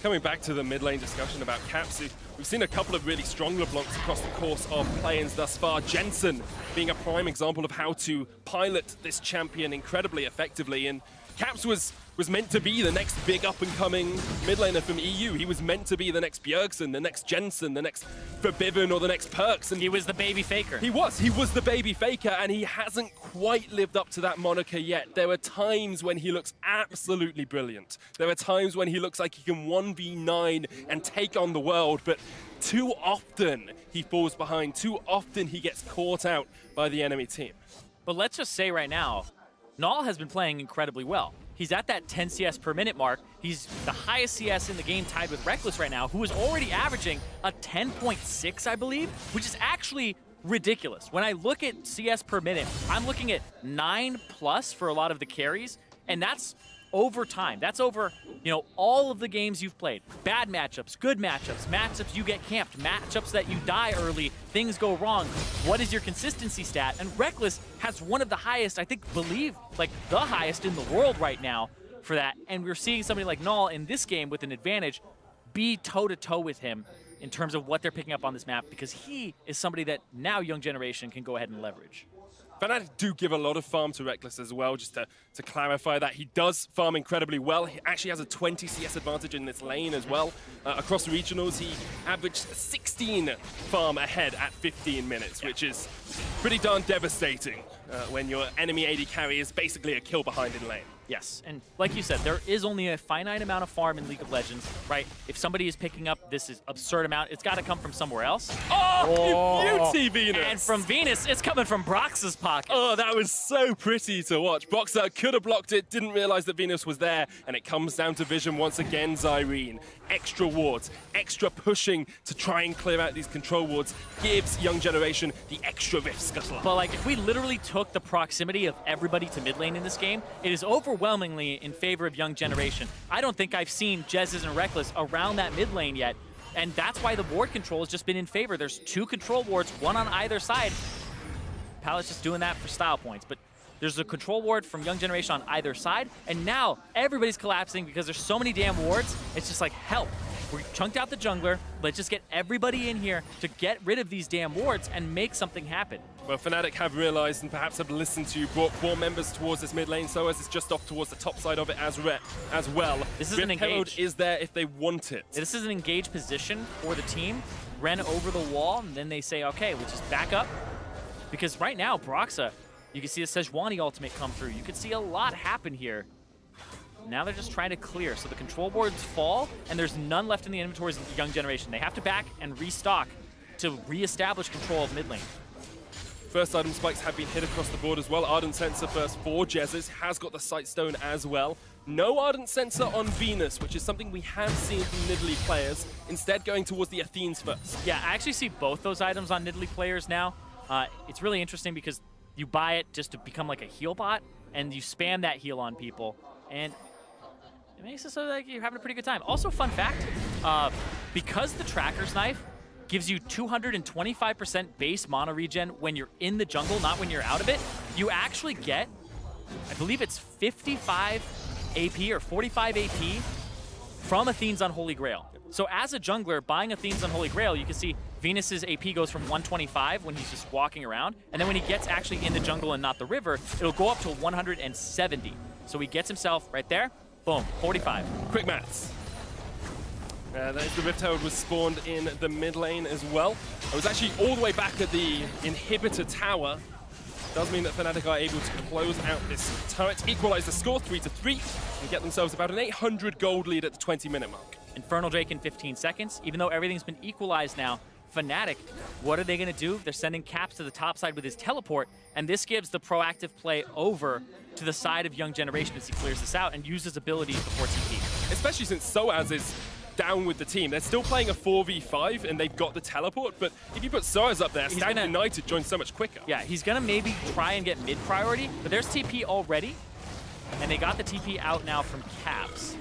Coming back to the mid lane discussion about Caps, we've seen a couple of really strong LeBlancs across the course of play-ins thus far. Jensen being a prime example of how to pilot this champion incredibly effectively, and Caps was was meant to be the next big up-and-coming mid laner from EU. He was meant to be the next Bjergsen, the next Jensen, the next Forbidden, or the next Perks. And he was the baby faker. He was the baby faker, and he hasn't quite lived up to that moniker yet. There are times when he looks absolutely brilliant. There are times when he looks like he can 1v9 and take on the world, but too often he falls behind. Too often he gets caught out by the enemy team. But let's just say right now, Null has been playing incredibly well. He's at that 10 CS per minute mark. He's the highest CS in the game, tied with Reckless right now, who is already averaging a 10.6, I believe, which is actually ridiculous. When I look at CS per minute, I'm looking at 9+ for a lot of the carries, and that's over time. That's over, you know, all of the games you've played. Bad matchups, good matchups, matchups you get camped, matchups that you die early, things go wrong. What is your consistency stat? And Reckless has one of the highest, I believe, like the highest in the world right now for that. And we're seeing somebody like Null in this game with an advantage be toe-to-toe with him in terms of what they're picking up on this map, because he is somebody that now Young Generation can go ahead and leverage. Fnatic do give a lot of farm to Reckless as well, just to clarify that. He does farm incredibly well. He actually has a 20 CS advantage in this lane as well. Across regionals, he averaged 16 farm ahead at 15 minutes, which is pretty darn devastating when your enemy AD carry is basically a kill behind in lane. Yes, and like you said, there is only a finite amount of farm in League of Legends, right? If somebody is picking up this absurd amount, it's got to come from somewhere else. Oh, you beauty, Venus! And from Venus, it's coming from Brox's pocket. Oh, that was so pretty to watch. Broxer could have blocked it, didn't realize that Venus was there, and it comes down to vision once again, Zyrene. Extra wards, extra pushing to try and clear out these control wards gives Young Generation the extra Rift Scuttle. But like, if we literally took the proximity of everybody to mid lane in this game, it is overwhelmingly in favor of Young Generation. I don't think I've seen Jezzes and Reckless around that mid lane yet, and that's why the ward control has just been in favor. There's 2 control wards, one on either side. Palace just doing that for style points, but there's a control ward from Young Generation on either side, and now everybody's collapsing because there's so many damn wards. It's just like, help. We chunked out the jungler. Let's just get everybody in here to get rid of these damn wards and make something happen. Well, Fnatic have realized and perhaps have listened to, brought 4 members towards this mid lane, so as it's just off towards the top side of it as well. This is an engage. Herald is there if they want it. This is an engaged position for the team. Ren over the wall, and then they say, okay, we'll just back up. Because right now, Broxa, you can see the Sejuani ultimate come through. You can see a lot happen here. Now they're just trying to clear. So the control boards fall, and there's none left in the inventories of the Young Generation. They have to back and restock to reestablish control of mid lane. First item spikes have been hit across the board as well. Ardent Sensor first for Jezzes, has got the Sight Stone as well. No Ardent Sensor on Venus, which is something we have seen from Nidalee players, instead going towards the Athenes first. Yeah, I actually see both those items on Nidalee players now. It's really interesting because you buy it just to become like a heal bot, and you spam that heal on people, and it makes it so like you're having a pretty good time. Also, fun fact, because the Tracker's Knife gives you 225% base mana regen when you're in the jungle, not when you're out of it, you actually get, I believe it's 55 AP or 45 AP from Athene's Unholy Grail. So as a jungler, buying Athene's Unholy Grail, you can see Venus's AP goes from 125 when he's just walking around, and then when he gets actually in the jungle and not the river, it'll go up to 170. So he gets himself right there, boom, 45. Quick maths. That is the Rift Herald was spawned in the mid lane as well. It was actually all the way back at the inhibitor tower. Does mean that Fnatic are able to close out this turret, equalize the score 3-3, and get themselves about an 800 gold lead at the 20-minute mark. Infernal Drake in 15 seconds. Even though everything's been equalized now, Fnatic, what are they going to do? They're sending Caps to the top side with his teleport, and this gives the proactive play over to the side of Young Generation as he clears this out and uses abilities before TP. Especially since Soaz is down with the team. They're still playing a 4v5 and they've got the teleport, but if you put Soaz up there, Static United joins so much quicker. Yeah, he's going to maybe try and get mid priority, but there's TP already, and they got the TP out now from Caps.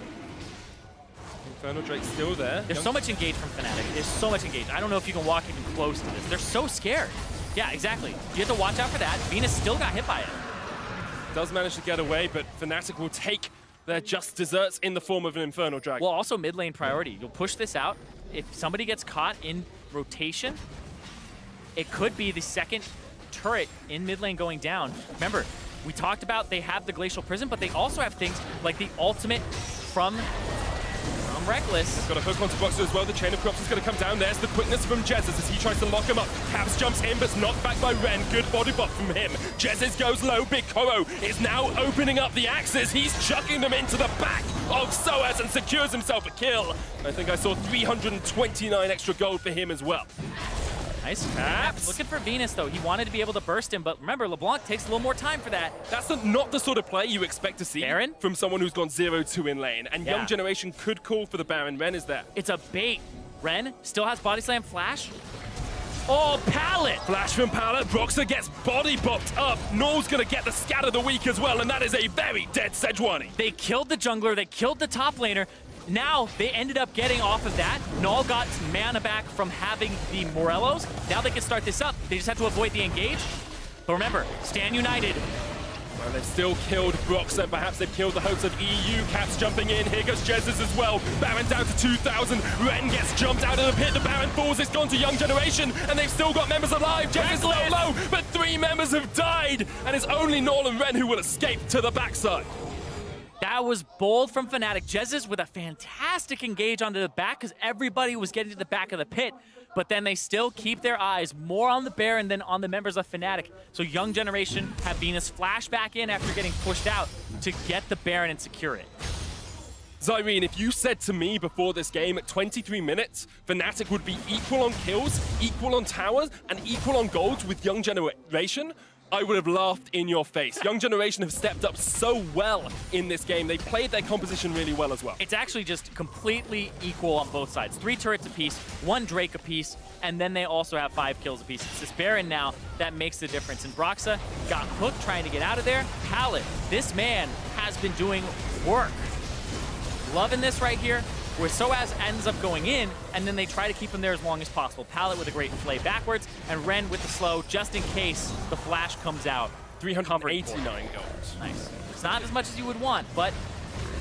Infernal Drake's still there. There's so much engaged from Fnatic. There's so much engaged. I don't know if you can walk even close to this. They're so scared. Yeah, exactly. You have to watch out for that. Venus still got hit by it. Does manage to get away, but Fnatic will take their just desserts in the form of an Infernal Dragon. Well, also mid lane priority. You'll push this out. If somebody gets caught in rotation, it could be the second turret in mid lane going down. Remember, We talked about they have the Glacial Prison, but they also have things like the ultimate from Reckless. Got a hook onto Boxer as well. The chain of crops is going to come down. There's the quickness from Jezz as he tries to lock him up. Caps jumps in, but knocked back by Ren. Good body buff from him. Jezz goes low. Big Koro is now opening up the axes. He's chucking them into the back of Soaz and secures himself a kill. I think I saw 329 extra gold for him as well. Nice. Caps. Looking for Venus, though. He wanted to be able to burst him, but remember, LeBlanc takes a little more time for that. That's not the sort of play you expect to see Baron? from someone who's gone 0-2 in lane. And Yeah. Young Generation could call for the Baron. Ren is there. It's a bait. Ren still has Body Slam Flash. Oh, Pallet! Flash from Pallet. Broxer gets body bopped up. Null's going to get the scat of the week as well, and that is a very dead Sejuani. They killed the jungler. They killed the top laner. Now, they ended up getting off of that. Null got mana back from having the Morellos. Now they can start this up. They just have to avoid the engage. But remember, stand united. Well, they've still killed Broxer. Perhaps they've killed the hopes of EU. Caps jumping in. Here goes Jezz as well. Baron down to 2,000. Ren gets jumped out of the pit. The Baron falls. It's gone to Young Generation, and they've still got members alive. Jezz is low, but 3 members have died, and it's only Null and Ren who will escape to the backside. That was bold from Fnatic. Jezz with a fantastic engage onto the back because everybody was getting to the back of the pit, but then they still keep their eyes more on the Baron than on the members of Fnatic. So Young Generation have Venus flash back in after getting pushed out to get the Baron and secure it. Zyrene, if you said to me before this game at 23 minutes, Fnatic would be equal on kills, equal on towers, and equal on golds with Young Generation, I would have laughed in your face. Young Generation have stepped up so well in this game. They played their composition really well as well. It's actually just completely equal on both sides. 3 turrets apiece, 1 Drake apiece, and then they also have 5 kills apiece. It's this Baron now that makes the difference. And Broxer got hooked trying to get out of there. Pallet, this man has been doing work. Loving this right here, where Soaz ends up going in, and then they try to keep him there as long as possible. Pallet with a great play backwards, and Ren with the slow, just in case the flash comes out. 389 gold. Nice. It's not as much as you would want, but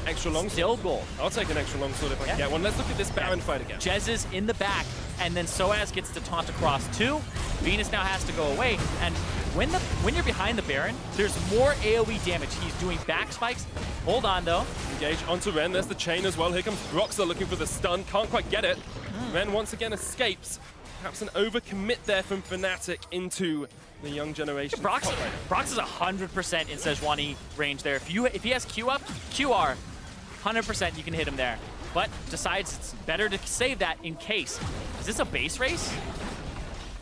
extra long still gold. I'll take an extra long sword if I can get one. Let's look at this Baron fight again. Jezz is in the back, and then Soaz gets to taunt across too. Venus now has to go away, and when you're behind the Baron, there's more AoE damage. He's doing back spikes. Hold on, though. Engage onto Ren. There's the chain as well. Here comes Broxer looking for the stun. Can't quite get it. Ren once again escapes. Perhaps an overcommit there from Fnatic into the Young Generation. Brox is 100% in Sejuani range there. If he has Q up, QR, 100% you can hit him there. But decides it's better to save that in case. Is this a base race?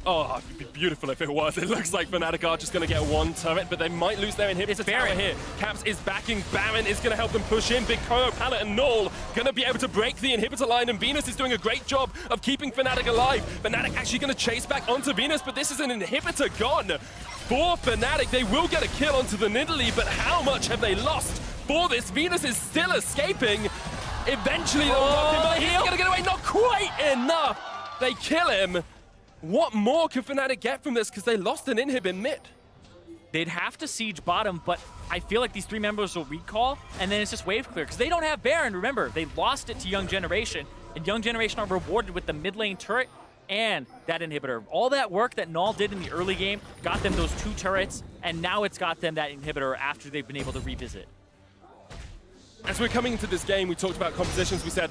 Oh, it'd be beautiful if it was. It looks like Fnatic are just going to get 1 turret, but they might lose their inhibitor tower here. Caps is backing. Baron is going to help them push in. Big Koro, Pallet, and Null going to be able to break the inhibitor line, and Venus is doing a great job of keeping Fnatic alive. Fnatic actually going to chase back onto Venus, but this is an inhibitor gone. For Fnatic, they will get a kill onto the Nidalee, but how much have they lost for this? Venus is still escaping. Eventually, they'll lock him up. He's going to get away. Not quite enough. They kill him. What more can Fnatic get from this? Because they lost an inhib in mid. They'd have to siege bottom, but I feel like these 3 members will recall, and then it's just wave clear. Because they don't have Baron. Remember, they lost it to Young Generation, and Young Generation are rewarded with the mid lane turret and that inhibitor. All that work that Null did in the early game got them those 2 turrets, and now it's got them that inhibitor after they've been able to revisit. As we're coming into this game, we talked about compositions. We said,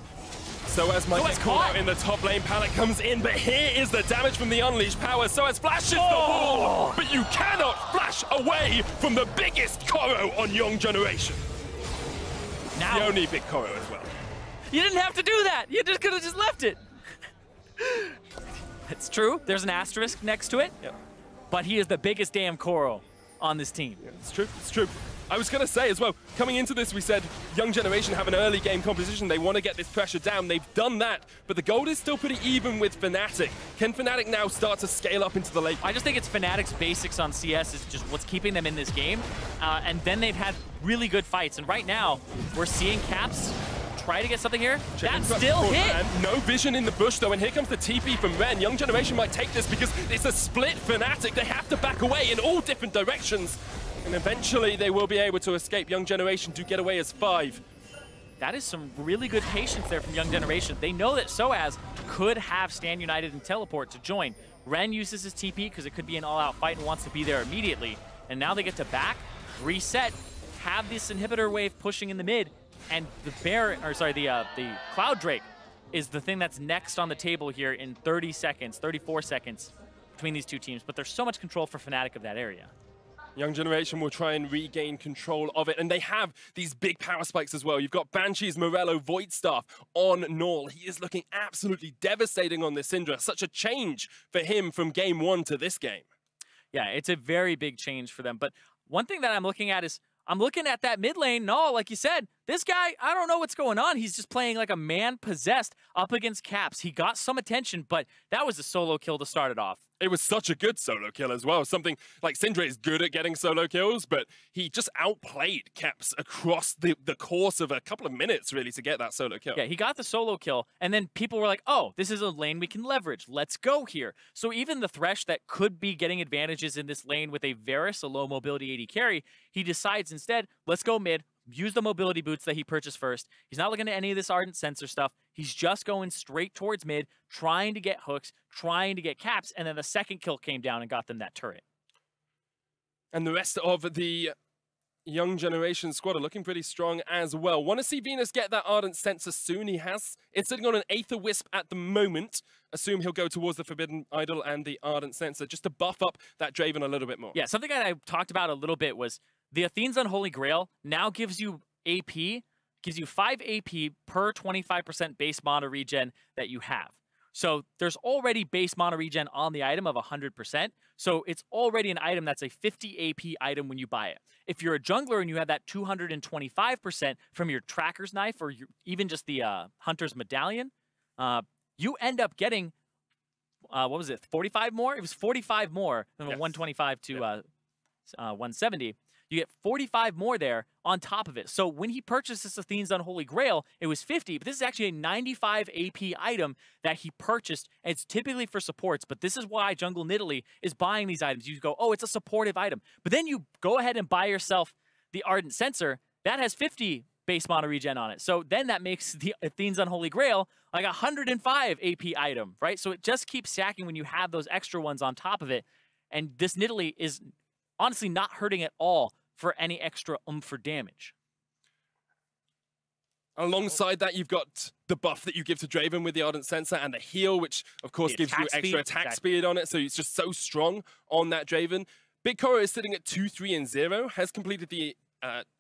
Soaz might get caught out in the top lane. Pallet comes in, but here is the damage from the Unleashed power. Soaz flashes the wall, but you cannot flash away from the biggest Koro on Young Generation. Now, the only big Koro as well. You didn't have to do that. You just could have just left it. It's true. There's an asterisk next to it. Yep. But he is the biggest damn Koro on this team. Yeah, it's true. It's true. I was going to say as well, coming into this, we said Young Generation have an early game composition. They want to get this pressure down. They've done that, but the gold is still pretty even with Fnatic. Can Fnatic now start to scale up into the late? I just think it's Fnatic's basics on CS is just what's keeping them in this game. And then they've had really good fights. And right now, we're seeing Caps try to get something here. That still hit. No vision in the bush, though, and here comes the TP from Ren. Young Generation might take this because it's a split Fnatic. They have to back away in all different directions. And eventually they will be able to escape. Young Generation do get away as 5. That is some really good patience there from Young Generation. They know that Soaz could have Stand United and teleport to join. Ren uses his TP because it could be an all-out fight and wants to be there immediately. And now they get to back. reset, have this inhibitor wave pushing in the mid, and the Cloud Drake is the thing that's next on the table here in 30 seconds, 34 seconds between these two teams. But there's so much control for Fnatic of that area. Young Generation will try and regain control of it, and they have these big power spikes as well. You've got Banshees, Morello, Voidstaff on Null. He is looking absolutely devastating on this Syndra. Such a change for him from game 1 to this game. Yeah, it's a very big change for them. But one thing that I'm looking at is, I'm looking at that mid lane. No, like you said, this guy, I don't know what's going on. He's just playing like a man possessed up against Caps. He got some attention, but that was a solo kill to start it off. It was such a good solo kill as well. Something like Syndra is good at getting solo kills, but he just outplayed Caps across the course of a couple of minutes, really, to get that solo kill. Yeah, he got the solo kill, and then people were like, oh, this is a lane we can leverage. Let's go here. So even the Thresh that could be getting advantages in this lane with a Varus, a low mobility AD carry, he decides instead, let's go mid, use the mobility boots that he purchased first. He's not looking at any of this Ardent Sensor stuff. He's just going straight towards mid, trying to get hooks, trying to get caps, and then the second kill came down and got them that turret. And the rest of the Young Generation squad are looking pretty strong as well. Want to see Venus get that Ardent Sensor soon. He has. It's sitting on an Aether Wisp at the moment. Assume he'll go towards the Forbidden Idol and the Ardent Sensor just to buff up that Draven a little bit more. Yeah, something that I talked about a little bit was the Athene's Unholy Grail now gives you AP, gives you 5 AP per 25% base mana regen that you have. So there's already base mana regen on the item of 100%. So it's already an item that's a 50 AP item when you buy it. If you're a jungler and you have that 225% from your Tracker's Knife or even just the Hunter's Medallion, you end up getting, what was it, 45 more? It was 45 more from 125 to 170. You get 45 more there on top of it. So when he purchased this Athene's Unholy Grail, it was 50, but this is actually a 95 AP item that he purchased, and it's typically for supports, but this is why Jungle Nidalee is buying these items. You go, oh, it's a supportive item. But then you go ahead and buy yourself the Ardent Sensor. That has 50 base mana regen on it. So then that makes the Athene's Unholy Grail like a 105 AP item, right? So it just keeps stacking when you have those extra ones on top of it. And this Nidalee is honestly not hurting at all for any extra for damage. Alongside that, you've got the buff that you give to Draven with the Ardent Sensor and the heal, which of course gives you extra attack speed on it, so it's just so strong on that Draven. Big Koro is sitting at 2, 3, and 0, has completed the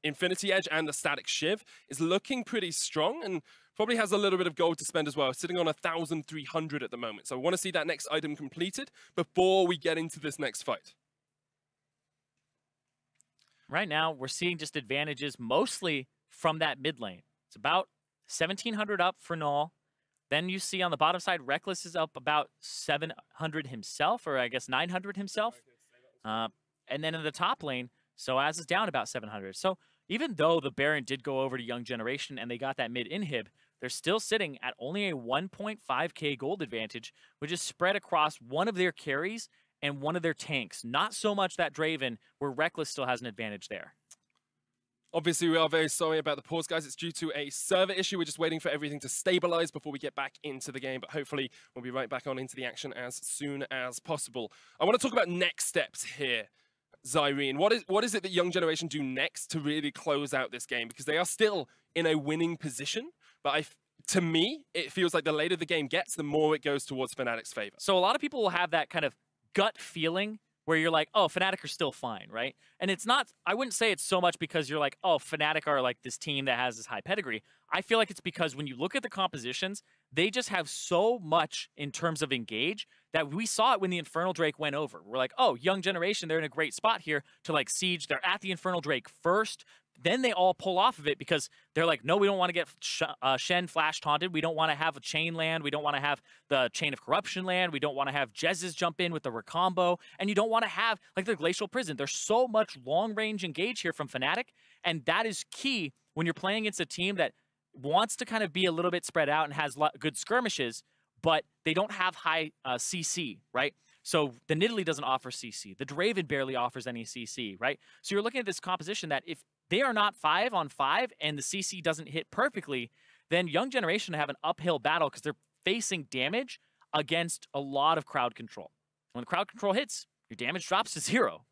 Infinity Edge and the Static Shiv, is looking pretty strong, and probably has a little bit of gold to spend as well, sitting on 1,300 at the moment. So I want to see that next item completed before we get into this next fight. Right now, we're seeing just advantages mostly from that mid lane. It's about 1,700 up for Null. Then you see on the bottom side, Reckless is up about 700 himself, or I guess 900 himself. And then in the top lane, Soaz is down about 700. So even though the Baron did go over to Young Generation and they got that mid inhib, they're still sitting at only a 1.5k gold advantage, which is spread across one of their carries and one of their tanks. Not so much that Draven, where Reckless still has an advantage there. Obviously, we are very sorry about the pause, guys. It's due to a server issue. We're just waiting for everything to stabilize before we get back into the game, but hopefully we'll be right back on into the action as soon as possible. I want to talk about next steps here, Zyrene. What is it that Young Generation do next to really close out this game? Because they are still in a winning position, but to me, it feels like the later the game gets, the more it goes towards Fnatic's favor. So a lot of people will have that kind of gut feeling where you're like, oh, Fnatic are still fine, right? And it's not, I wouldn't say it's so much because you're like, oh, Fnatic are like this team that has this high pedigree. I feel like it's because when you look at the compositions, they just have so much in terms of engage that we saw it when the Infernal Drake went over. We're like, oh, Young Generation, they're in a great spot here to like siege. They're at the Infernal Drake first. Then they all pull off of it because they're like, no, we don't want to get Shen flash taunted. We don't want to have a chain land. We don't want to have the Chain of Corruption land. We don't want to have Jez's jump in with the recombo. And you don't want to have like the Glacial Prison. There's so much long range engage here from Fnatic. And that is key when you're playing against a team that wants to kind of be a little bit spread out and has good skirmishes, but they don't have high CC, right? So the Nidalee doesn't offer CC. The Draven barely offers any CC, right? So you're looking at this composition that if they are not 5-on-5 and the CC doesn't hit perfectly, then Young Generation have an uphill battle because they're facing damage against a lot of crowd control. When the crowd control hits, your damage drops to 0.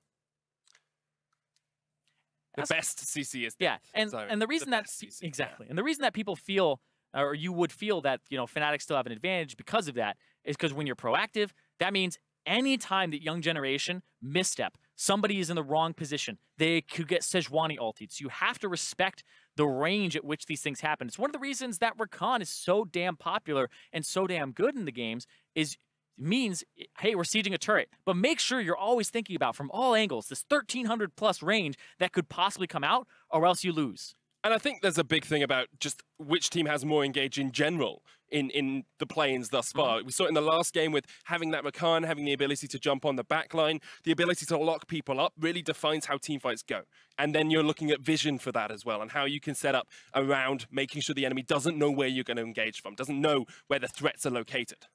The best CC is yeah, and the reason that exactly, and the reason that people feel, or you would feel that Fnatic still have an advantage because of that is because when you're proactive, that means any time that young generation misstep, somebody is in the wrong position, they could get Sejuani ulted. So you have to respect the range at which these things happen. It's one of the reasons that Rakan is so damn popular and so damn good in the games means, hey, we're sieging a turret, but make sure you're always thinking about from all angles this 1300 plus range that could possibly come out, or else you lose. And I think there's a big thing about just which team has more engage in general in the play-ins thus far. We saw it in the last game with having that Rakan, having the ability to jump on the backline, the ability to lock people up really defines how teamfights go. And then you're looking at vision for that as well, and how you can set up around making sure the enemy doesn't know where you're going to engage from, doesn't know where the threats are located.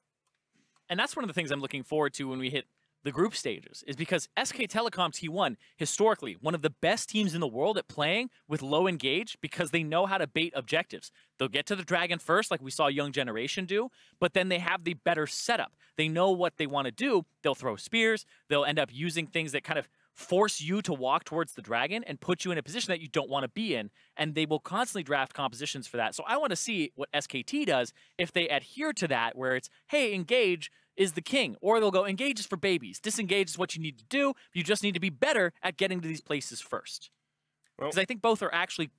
And that's one of the things I'm looking forward to when we hit the group stages, is because SK Telecom T1, historically, one of the best teams in the world at playing with low engage because they know how to bait objectives. They'll get to the dragon first, like we saw Young Generation do, but then they have the better setup. They know what they want to do. They'll throw spears. They'll end up using things that kind of force you to walk towards the dragon and put you in a position that you don't want to be in, and they will constantly draft compositions for that. So I want to see what SKT does if they adhere to that, where it's, hey, engage is the king, or they'll go, engage is for babies. Disengage is what you need to do. You just need to be better at getting to these places first. Because I think both are actually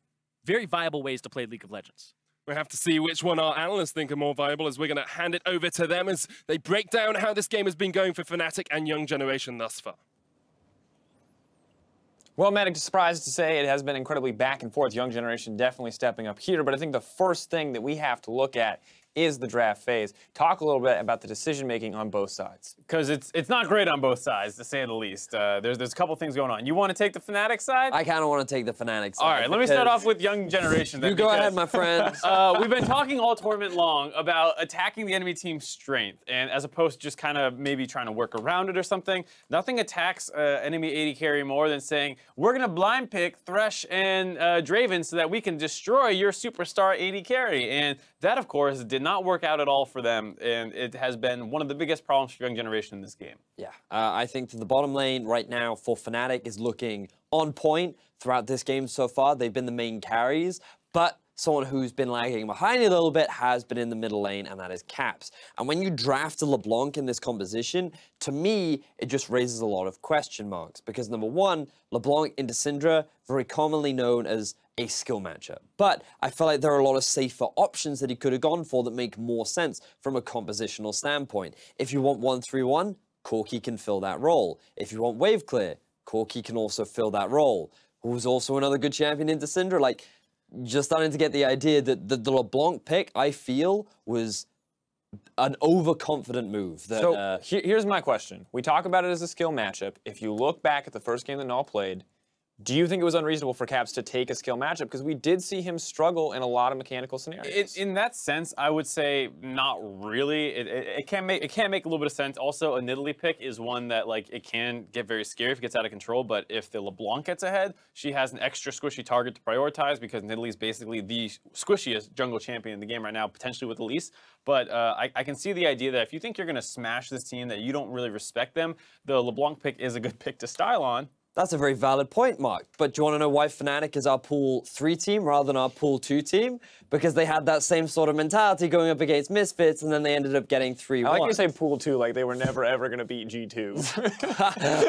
very viable ways to play League of Legends. We'll have to see which one our analysts think are more viable, as we're going to hand it over to them as they break down how this game has been going for Fnatic and Young Generation thus far. Well, Matic, surprised to say it has been incredibly back and forth. Young Generation definitely stepping up here, but I think the first thing that we have to look at is the draft phase. Talk a little bit about the decision-making on both sides. Because it's not great on both sides, to say the least. There's a couple things going on. You want to take the Fnatic side? I kind of want to take the Fnatic side. All right, let me start off with Young Generation then. You go ahead, my friend. We've been talking all tournament long about attacking the enemy team's strength, and as opposed to just kind of maybe trying to work around it or something. Nothing attacks enemy AD carry more than saying, we're going to blind pick Thresh and Draven so that we can destroy your superstar AD carry. And that, of course, did not work out at all for them, and it has been one of the biggest problems for Young Generation in this game. Yeah, I think that the bottom lane right now for Fnatic is looking on point throughout this game so far. They've been the main carries, but someone who's been lagging behind a little bit has been in the middle lane, and that is Caps. And when you draft a LeBlanc in this composition, to me, it just raises a lot of question marks. Because number one, LeBlanc into Syndra, very commonly known as a skill matchup. But I feel like there are a lot of safer options that he could have gone for that make more sense from a compositional standpoint. If you want 1-3-1, Corki can fill that role. If you want wave clear, Corki can also fill that role. Who's also another good champion into Syndra. Like, just starting to get the idea that the LeBlanc pick, I feel, was an overconfident move. That, so here's my question. We talk about it as a skill matchup. If you look back at the first game that Null played, do you think it was unreasonable for Caps to take a skill matchup? Because we did see him struggle in a lot of mechanical scenarios. In that sense, I would say not really. It can make a little bit of sense. Also, a Nidalee pick is one that it can get very scary if it gets out of control. But if the LeBlanc gets ahead, she has an extra squishy target to prioritize because Nidalee is basically the squishiest jungle champion in the game right now, potentially with Elise. But I can see the idea that if you think you're going to smash this team, that you don't really respect them, the LeBlanc pick is a good pick to style on. That's a very valid point, Mark. But do you want to know why Fnatic is our Pool 3 team rather than our Pool 2 team? Because they had that same sort of mentality going up against Misfits, and then they ended up getting 3-1. I like you say Pool 2, like they were never, ever going to beat G2.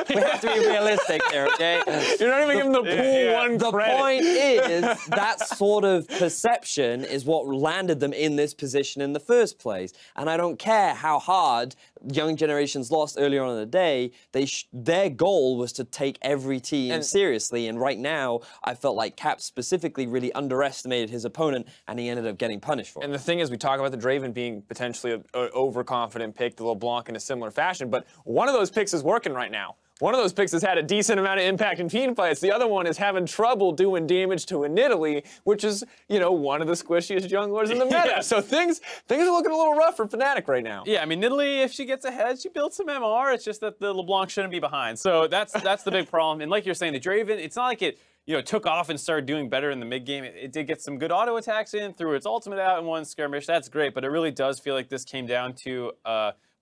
We have to be realistic here, okay? You're not even giving the Pool 1 The credit. point is, that sort of perception is what landed them in this position in the first place. And I don't care how hard Young Generations lost earlier on in the day, their goal was to take every team seriously. And right now, I felt like Cap specifically really underestimated his opponent, and he ended up getting punished for it. And the thing is, we talk about the Draven being potentially an overconfident pick, the LeBlanc in a similar fashion, but one of those picks is working right now. One of those picks has had a decent amount of impact in team fights. The other one is having trouble doing damage to a Nidalee, which is, one of the squishiest junglers in the meta. Yeah. So things are looking a little rough for Fnatic right now. Yeah, I mean, Nidalee, if she gets ahead, she builds some MR. It's just that the LeBlanc shouldn't be behind. So that's the big problem. And like you're saying, the Draven, it's not like it took off and started doing better in the mid game. It did get some good auto attacks in, threw its ultimate out in one skirmish. That's great, but it really does feel like this came down to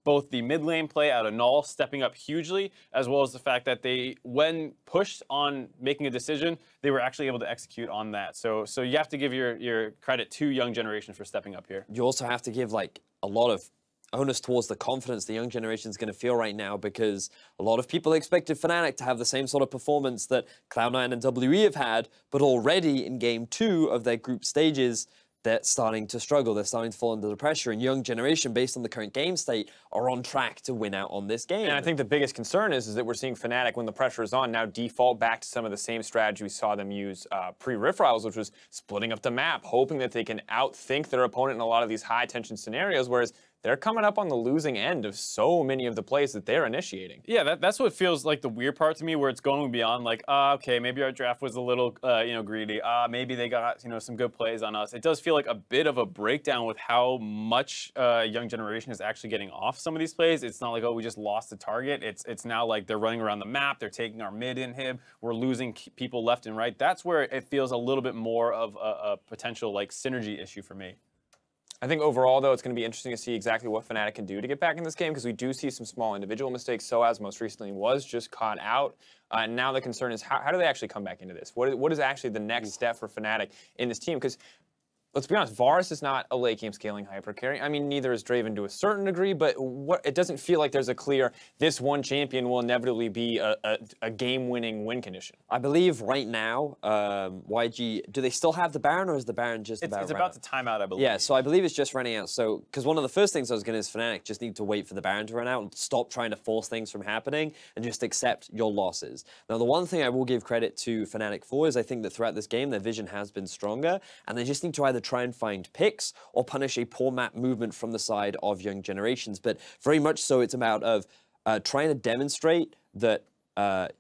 both the mid lane play out of Null stepping up hugely, as well as the fact that they, when pushed on making a decision, they were actually able to execute on that. So you have to give your credit to Young Generation for stepping up here. You also have to give like a lot of onus towards the confidence the young generation is going to feel right now, because a lot of people expected Fnatic to have the same sort of performance that Cloud9 and WE have had, but already in game 2 of their group stages, they're starting to struggle. They're starting to fall under the pressure. And young generation, based on the current game state, are on track to win out on this game. And I think the biggest concern is that we're seeing Fnatic, when the pressure is on, now default back to some of the same strategy we saw them use pre-Rift Rivals, which was splitting up the map, hoping that they can outthink their opponent in a lot of these high-tension scenarios, whereas they're coming up on the losing end of so many of the plays that they're initiating. Yeah, that's what feels like the weird part to me, where it's going beyond like, okay, maybe our draft was a little, greedy. Maybe they got, some good plays on us. It does feel like a bit of a breakdown with how much young generation is actually getting off some of these plays. It's not like, oh, we just lost the target. It's now like they're running around the map. They're taking our mid inhib. We're losing people left and right. That's where it feels a little bit more of a potential like synergy issue for me. I think overall, though, it's going to be interesting to see exactly what Fnatic can do to get back in this game, because we do see some small individual mistakes. Soaz most recently was just caught out. And now the concern is how do they actually come back into this? What is actually the next step for Fnatic in this team? Because let's be honest, Varus is not a late game scaling hyper carry. I mean, neither is Draven to a certain degree, but it doesn't feel like there's a clear, this one champion will inevitably be a game-winning win condition. I believe right now, YG, do they still have the Baron, or is the Baron just about It's about to time out, I believe. Yeah, so I believe it's just running out. So, because one of the first things I was going to is Fnatic just need to wait for the Baron to run out and stop trying to force things from happening and just accept your losses. Now, the one thing I will give credit to Fnatic for is I think that throughout this game, their vision has been stronger, and they just need to either try and find picks or punish a poor map movement from the side of young generations. But very much so, it's about trying to demonstrate that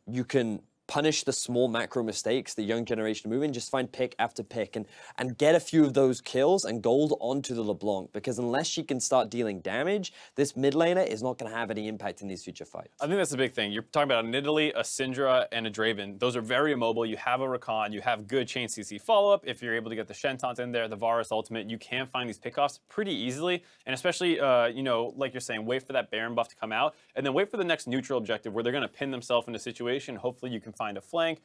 you can punish the small macro mistakes the young generation move in, just find pick after pick and get a few of those kills and gold onto the LeBlanc, because unless she can start dealing damage, this mid laner is not going to have any impact in these future fights. I think that's the big thing. You're talking about a Nidalee, a Syndra, and a Draven. Those are very immobile. You have a Rakan, you have good chain CC follow-up. If you're able to get the Shen Taunt in there, the Varus ultimate, you can find these pickoffs pretty easily. And especially, like you're saying, wait for that Baron buff to come out, and then wait for the next neutral objective where they're going to pin themselves in a situation. Hopefully you can find a flank.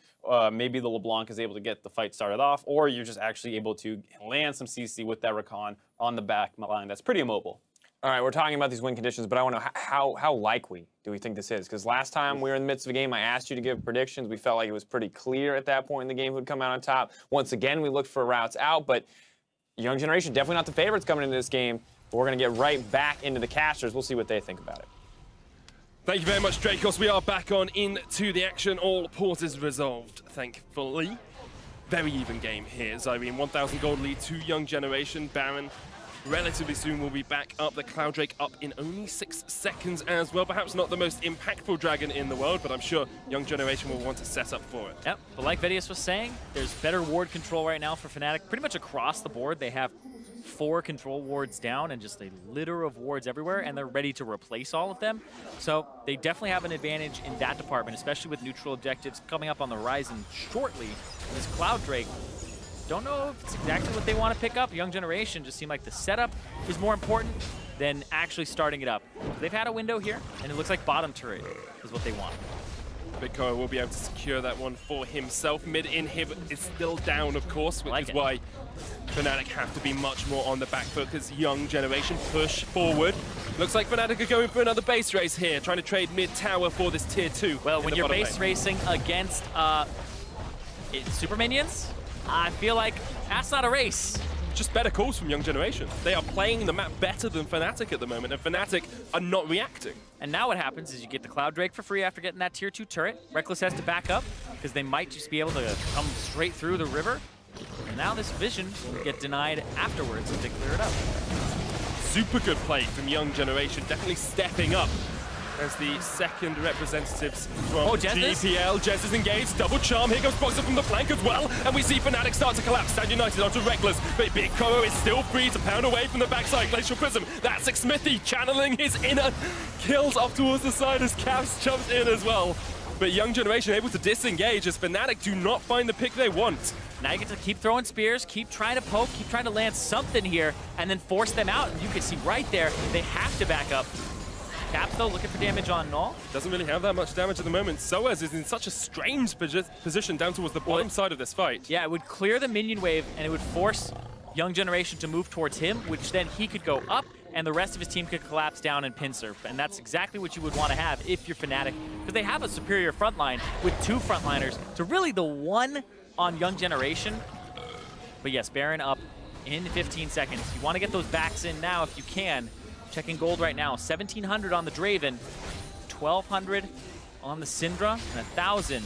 Maybe the LeBlanc is able to get the fight started off, or you're just actually able to land some CC with that Rakan on the back line. That's pretty immobile. All right, we're talking about these win conditions, but I want to know how likely do we think this is? Because last time we were in the midst of a game, I asked you to give predictions. We felt like it was pretty clear at that point in the game who would come out on top. Once again, we looked for routes out, but young generation, definitely not the favorites coming into this game. But we're going to get right back into the casters. We'll see what they think about it. Thank you very much, Dracos. We are back on into the action. All pauses resolved, thankfully. Very even game here. Zyrene, 1,000 gold lead to young generation. Baron relatively soon will be back up. The Cloud Drake up in only 6 seconds as well. Perhaps not the most impactful dragon in the world, but I'm sure young generation will want to set up for it. Yep, but like Vedius was saying, there's better ward control right now for Fnatic. Pretty much across the board, they have 4 control wards down and just a litter of wards everywhere, and they're ready to replace all of them. So they definitely have an advantage in that department, especially with neutral objectives coming up on the horizon shortly. This Cloud Drake, don't know if it's exactly what they want to pick up. Young generation just seem like the setup is more important than actually starting it up. They've had a window here, and it looks like bottom turret is what they want. Bigco will be able to secure that one for himself. Mid inhib is still down, of course, which is why Fnatic have to be much more on the back foot, because young generation push forward. Looks like Fnatic are going for another base race here, trying to trade mid tower for this tier 2. Well, when you're base racing against super minions, I feel like that's not a race. Just better calls from young generation. They are playing the map better than Fnatic at the moment, and Fnatic are not reacting. And now what happens is you get the Cloud Drake for free after getting that tier 2 turret. Reckless has to back up, because they might just be able to come straight through the river. And now this vision will get denied afterwards if they clear it up. Super good play from young generation, definitely stepping up as the second representatives from GPL. Jez is engaged, double charm, here goes Boxer from the flank as well, and we see Fnatic start to collapse. Stand United onto Reckless, but Big Koro is still free to pound away from the backside. Glacial Prism, that's Smithy channeling his inner kills off towards the side as Cavs jumps in as well. But young generation able to disengage as Fnatic do not find the pick they want. Now you get to keep throwing spears, keep trying to poke, keep trying to land something here, and then force them out. And you can see right there, they have to back up. Caps, though, looking for damage on Null. Doesn't really have that much damage at the moment. Soaz is in such a strange position down towards the bottom side of this fight. Yeah, it would clear the minion wave, and it would force Young Generation to move towards him, which then he could go up, and the rest of his team could collapse down and pin surf. And that's exactly what you would want to have if you're Fnatic, because they have a superior front line with 2 frontliners to really the 1 on Young Generation. But yes, Baron up in 15 seconds. You want to get those backs in now if you can. Checking gold right now, 1,700 on the Draven, 1,200 on the Syndra, and 1,000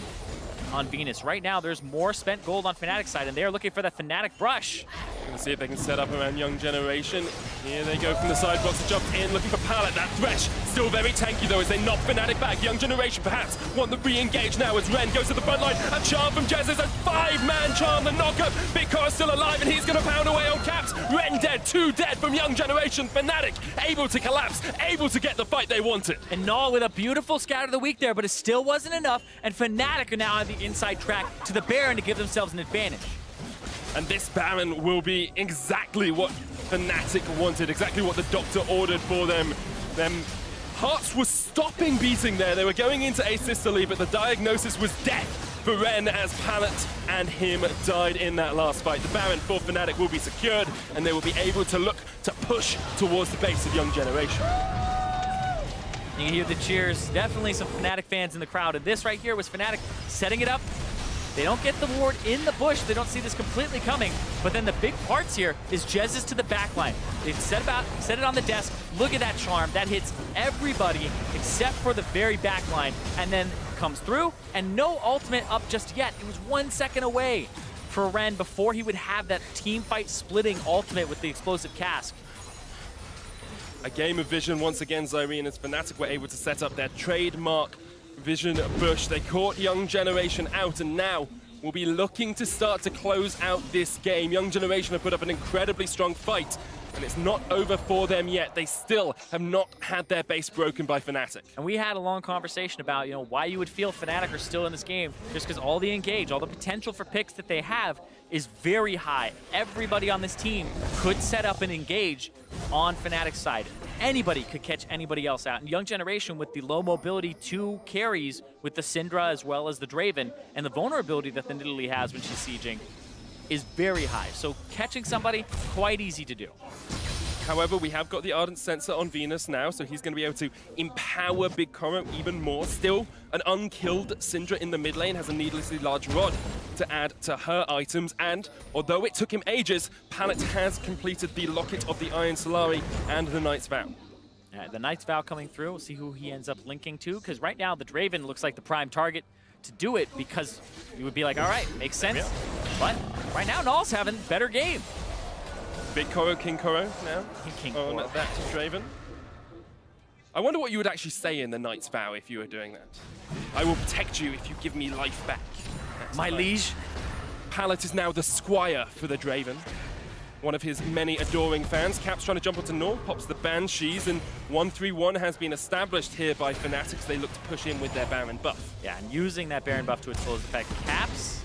on Venus. Right now, there's more spent gold on Fnatic's side, and they're looking for the Fnatic brush. Gonna see if they can set up around Young Generation. Here they go from the sidebox to jump in, looking for Pallet. That Thresh still very tanky though as they knock Fnatic back. Young Generation perhaps want the re-engage now as Ren goes to the front line. A charm from Jezz, a 5-man charm, the knockup. Big Cora still alive and he's gonna pound away on Caps. Ren dead, 2 dead from Young Generation. Fnatic able to collapse, able to get the fight they wanted. And Null with a beautiful scout of the week there, but it still wasn't enough, and Fnatic are now on the inside track to the Baron to give themselves an advantage. And this Baron will be exactly what Fnatic wanted, exactly what the Doctor ordered for them. Them hearts were stopping beating there. They were going into asystole, but the diagnosis was death for Ren as Pallet and him died in that last fight. The Baron for Fnatic will be secured, and they will be able to look to push towards the base of Young Generation. You hear the cheers. Definitely some Fnatic fans in the crowd. And this right here was Fnatic setting it up. They don't get the ward in the bush. They don't see this completely coming. But then the big parts here is Jezz is to the backline. They've set it on the desk. Look at that charm. That hits everybody except for the very backline. And then comes through. And no ultimate up just yet. It was 1 second away for Ren before he would have that team fight splitting ultimate with the explosive cask. A game of vision once again, Zyrene, as Fnatic were able to set up their trademark vision bush. They caught Young Generation out, and now will be looking to start to close out this game. Young Generation have put up an incredibly strong fight, and it's not over for them yet. They still have not had their base broken by Fnatic. And we had a long conversation about, why you would feel Fnatic are still in this game, just because all the engage, all the potential for picks that they have is very high. Everybody on this team could set up and engage on Fnatic's side. Anybody could catch anybody else out. And Young Generation with the low mobility 2 carries with the Syndra as well as the Draven, and the vulnerability that the Nidalee has when she's sieging is very high. So catching somebody, quite easy to do. However, we have got the Ardent Sensor on Venus now, so he's going to be able to empower Big Cora even more. Still, an unkilled Syndra in the mid lane has a needlessly large rod to add to her items, and although it took him ages, Pallet has completed the Locket of the Iron Solari and the Knight's Vow. The Knight's Vow coming through. We'll see who he ends up linking to, because right now the Draven looks like the prime target to do it, because you would be like, all right, makes sense. Yeah. But right now, Null's having better game. Big Cora, King Cora now King on Cora. that Draven. I wonder what you would actually say in the Knight's Vow if you were doing that. I will protect you if you give me life back. My liege. Pallet is now the squire for the Draven. One of his many adoring fans. Caps trying to jump onto Null, pops the Banshees, and 1-3-1 has been established here by Fnatic. They look to push in with their Baron buff. Yeah, and using that Baron buff to its fullest effect. Caps.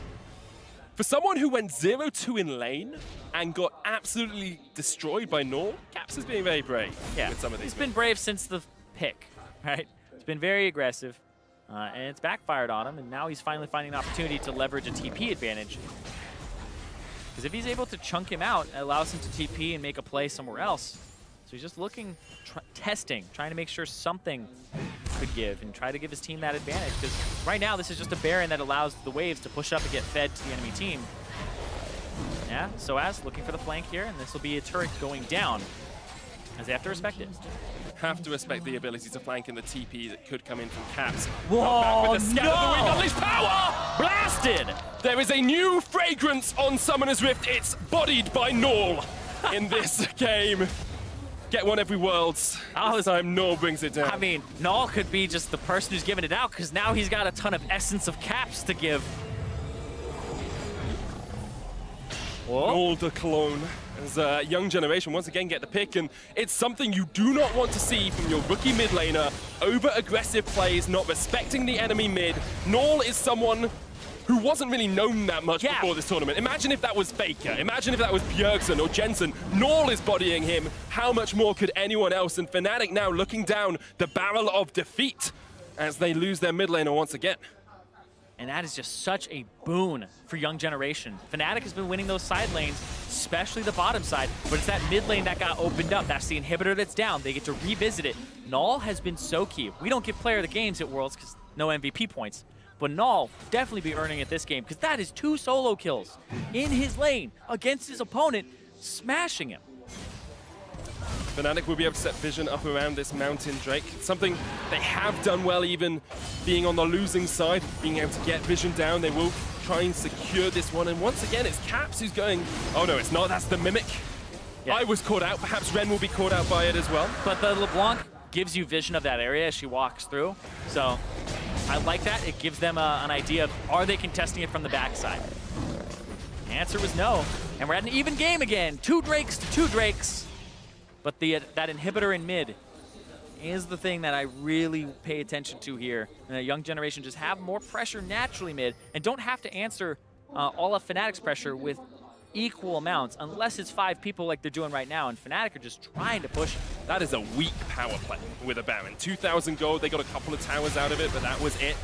For someone who went 0-2 in lane and got absolutely destroyed by Null, Caps is being very brave with some of these. He's been brave since the pick, right? It's been very aggressive, and it's backfired on him, and now he's finally finding an opportunity to leverage a TP advantage. Because if he's able to chunk him out, it allows him to TP and make a play somewhere else. So he's just looking, testing, trying to make sure something could give and try to give his team that advantage. Because right now, this is just a Baron that allows the waves to push up and get fed to the enemy team. Yeah, Soaz looking for the flank here, and this will be a turret going down, as they have to respect it. Have to respect the ability to flank in the TP that could come in from Caps. Whoa, with the scan of the wind, unleash power! Blasted! There is a new fragrance on Summoner's Rift. It's bodied by Null in this game. Get one every Worlds. This time Null brings it down. I mean, Null could be just the person who's giving it out, because now he's got a ton of Essence of Caps to give. Null the clone. As Young Generation once again get the pick, and it's something you do not want to see from your rookie mid laner. Over-aggressive plays, not respecting the enemy mid. Null is someone who wasn't really known that much Yeah. before this tournament. Imagine if that was Faker. Imagine if that was Bjergsen or Jensen. Null is bodying him. How much more could anyone else? And Fnatic now looking down the barrel of defeat as they lose their mid laner once again. And that is just such a boon for Young Generation. Fnatic has been winning those side lanes, especially the bottom side, but it's that mid lane that got opened up. That's the inhibitor that's down. They get to revisit it. Null has been so key. We don't give player of the games at Worlds because no MVP points, but Null definitely be earning it this game because that is 2 solo kills in his lane against his opponent, smashing him. Fnatic will be able to set vision up around this mountain Drake. Something they have done well, even being on the losing side, being able to get vision down. They will try and secure this one. And once again, it's Caps who's going, oh no, it's not, that's the Mimic. Yeah. I was caught out, perhaps Ren will be caught out by it as well. But the LeBlanc gives you vision of that area as she walks through. So I like that. It gives them an idea of, are they contesting it from the backside? The answer was no. And we're at an even game again. 2 Drakes to 2 Drakes. But that inhibitor in mid is the thing that I really pay attention to here. And the Young Generation just have more pressure naturally mid and don't have to answer all of Fnatic's pressure with equal amounts unless it's 5 people like they're doing right now. And Fnatic are just trying to push. That is a weak power play with a Baron. 2,000 gold, they got a couple of towers out of it, but that was it.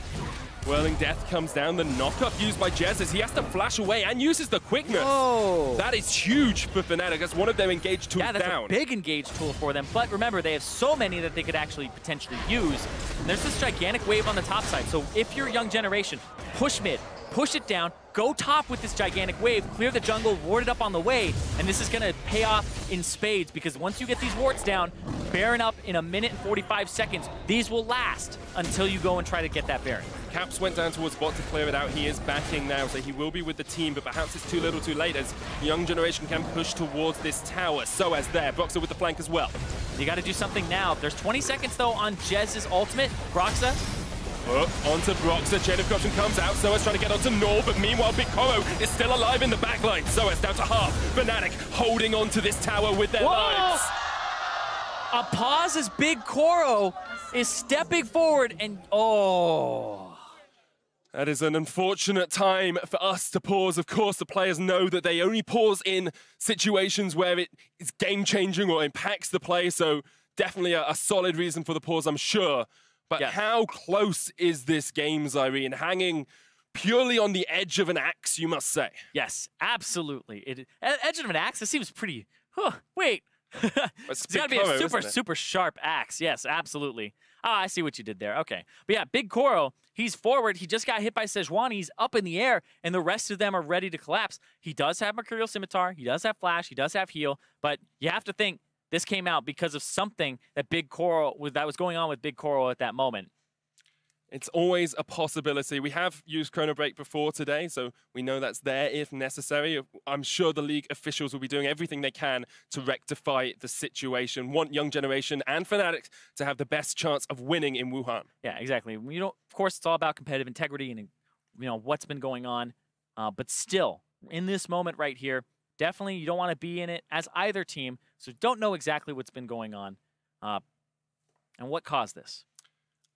Whirling Death comes down, the knock-up used by Jez as he has to flash away and uses the quickness. Whoa. That is huge for Fnatic. That's one of their engaged tools Yeah, that's down. a big engage tool for them. But remember, they have so many that they could actually potentially use. And there's this gigantic wave on the top side. So if you're Young Generation, push mid, push it down, go top with this gigantic wave, clear the jungle, ward it up on the way, and this is going to pay off in spades because once you get these wards down, Baron up in 1 minute and 45 seconds, these will last until you go and try to get that Baron. Caps went down towards bot to clear it out. He is backing now, so he will be with the team, but perhaps it's too little too late as Young Generation can push towards this tower. So as there, Broxah with the flank as well. You got to do something now. There's 20 seconds, though, on Jez's ultimate. Broxah. Onto Broxah, Chain of Corruption comes out, Soaz trying to get onto Null, but meanwhile Big Koro is still alive in the backline. Soaz down to half. Fnatic holding on to this tower with their lives. A pause as Big Koro is stepping forward and oh. That is an unfortunate time for us to pause. Of course, the players know that they only pause in situations where it is game-changing or impacts the play, so definitely a solid reason for the pause, I'm sure. But yes. How close is this game, Zyrene? Hanging purely on the edge of an axe, you must say. Yes, absolutely. Edge of an axe, this seems pretty, wait. It's gotta be a super sharp axe. Yes, absolutely. Oh, I see what you did there. Okay. But yeah, Big Koro, he's forward. He just got hit by Sejuani. He's up in the air, and the rest of them are ready to collapse. He does have Mercurial Scimitar. He does have Flash. He does have Heal. But you have to think this came out because of something that Big Koro that was going on with Big Koro at that moment. It's always a possibility. We have used Chrono Break before today, so we know that's there if necessary. I'm sure the league officials will be doing everything they can to rectify the situation. Want Young Generation and Fnatic to have the best chance of winning in Wuhan. Yeah, exactly. Of course, it's all about competitive integrity and what's been going on. But still, in this moment right here, definitely you don't want to be in it as either team. So don't know exactly what's been going on and what caused this.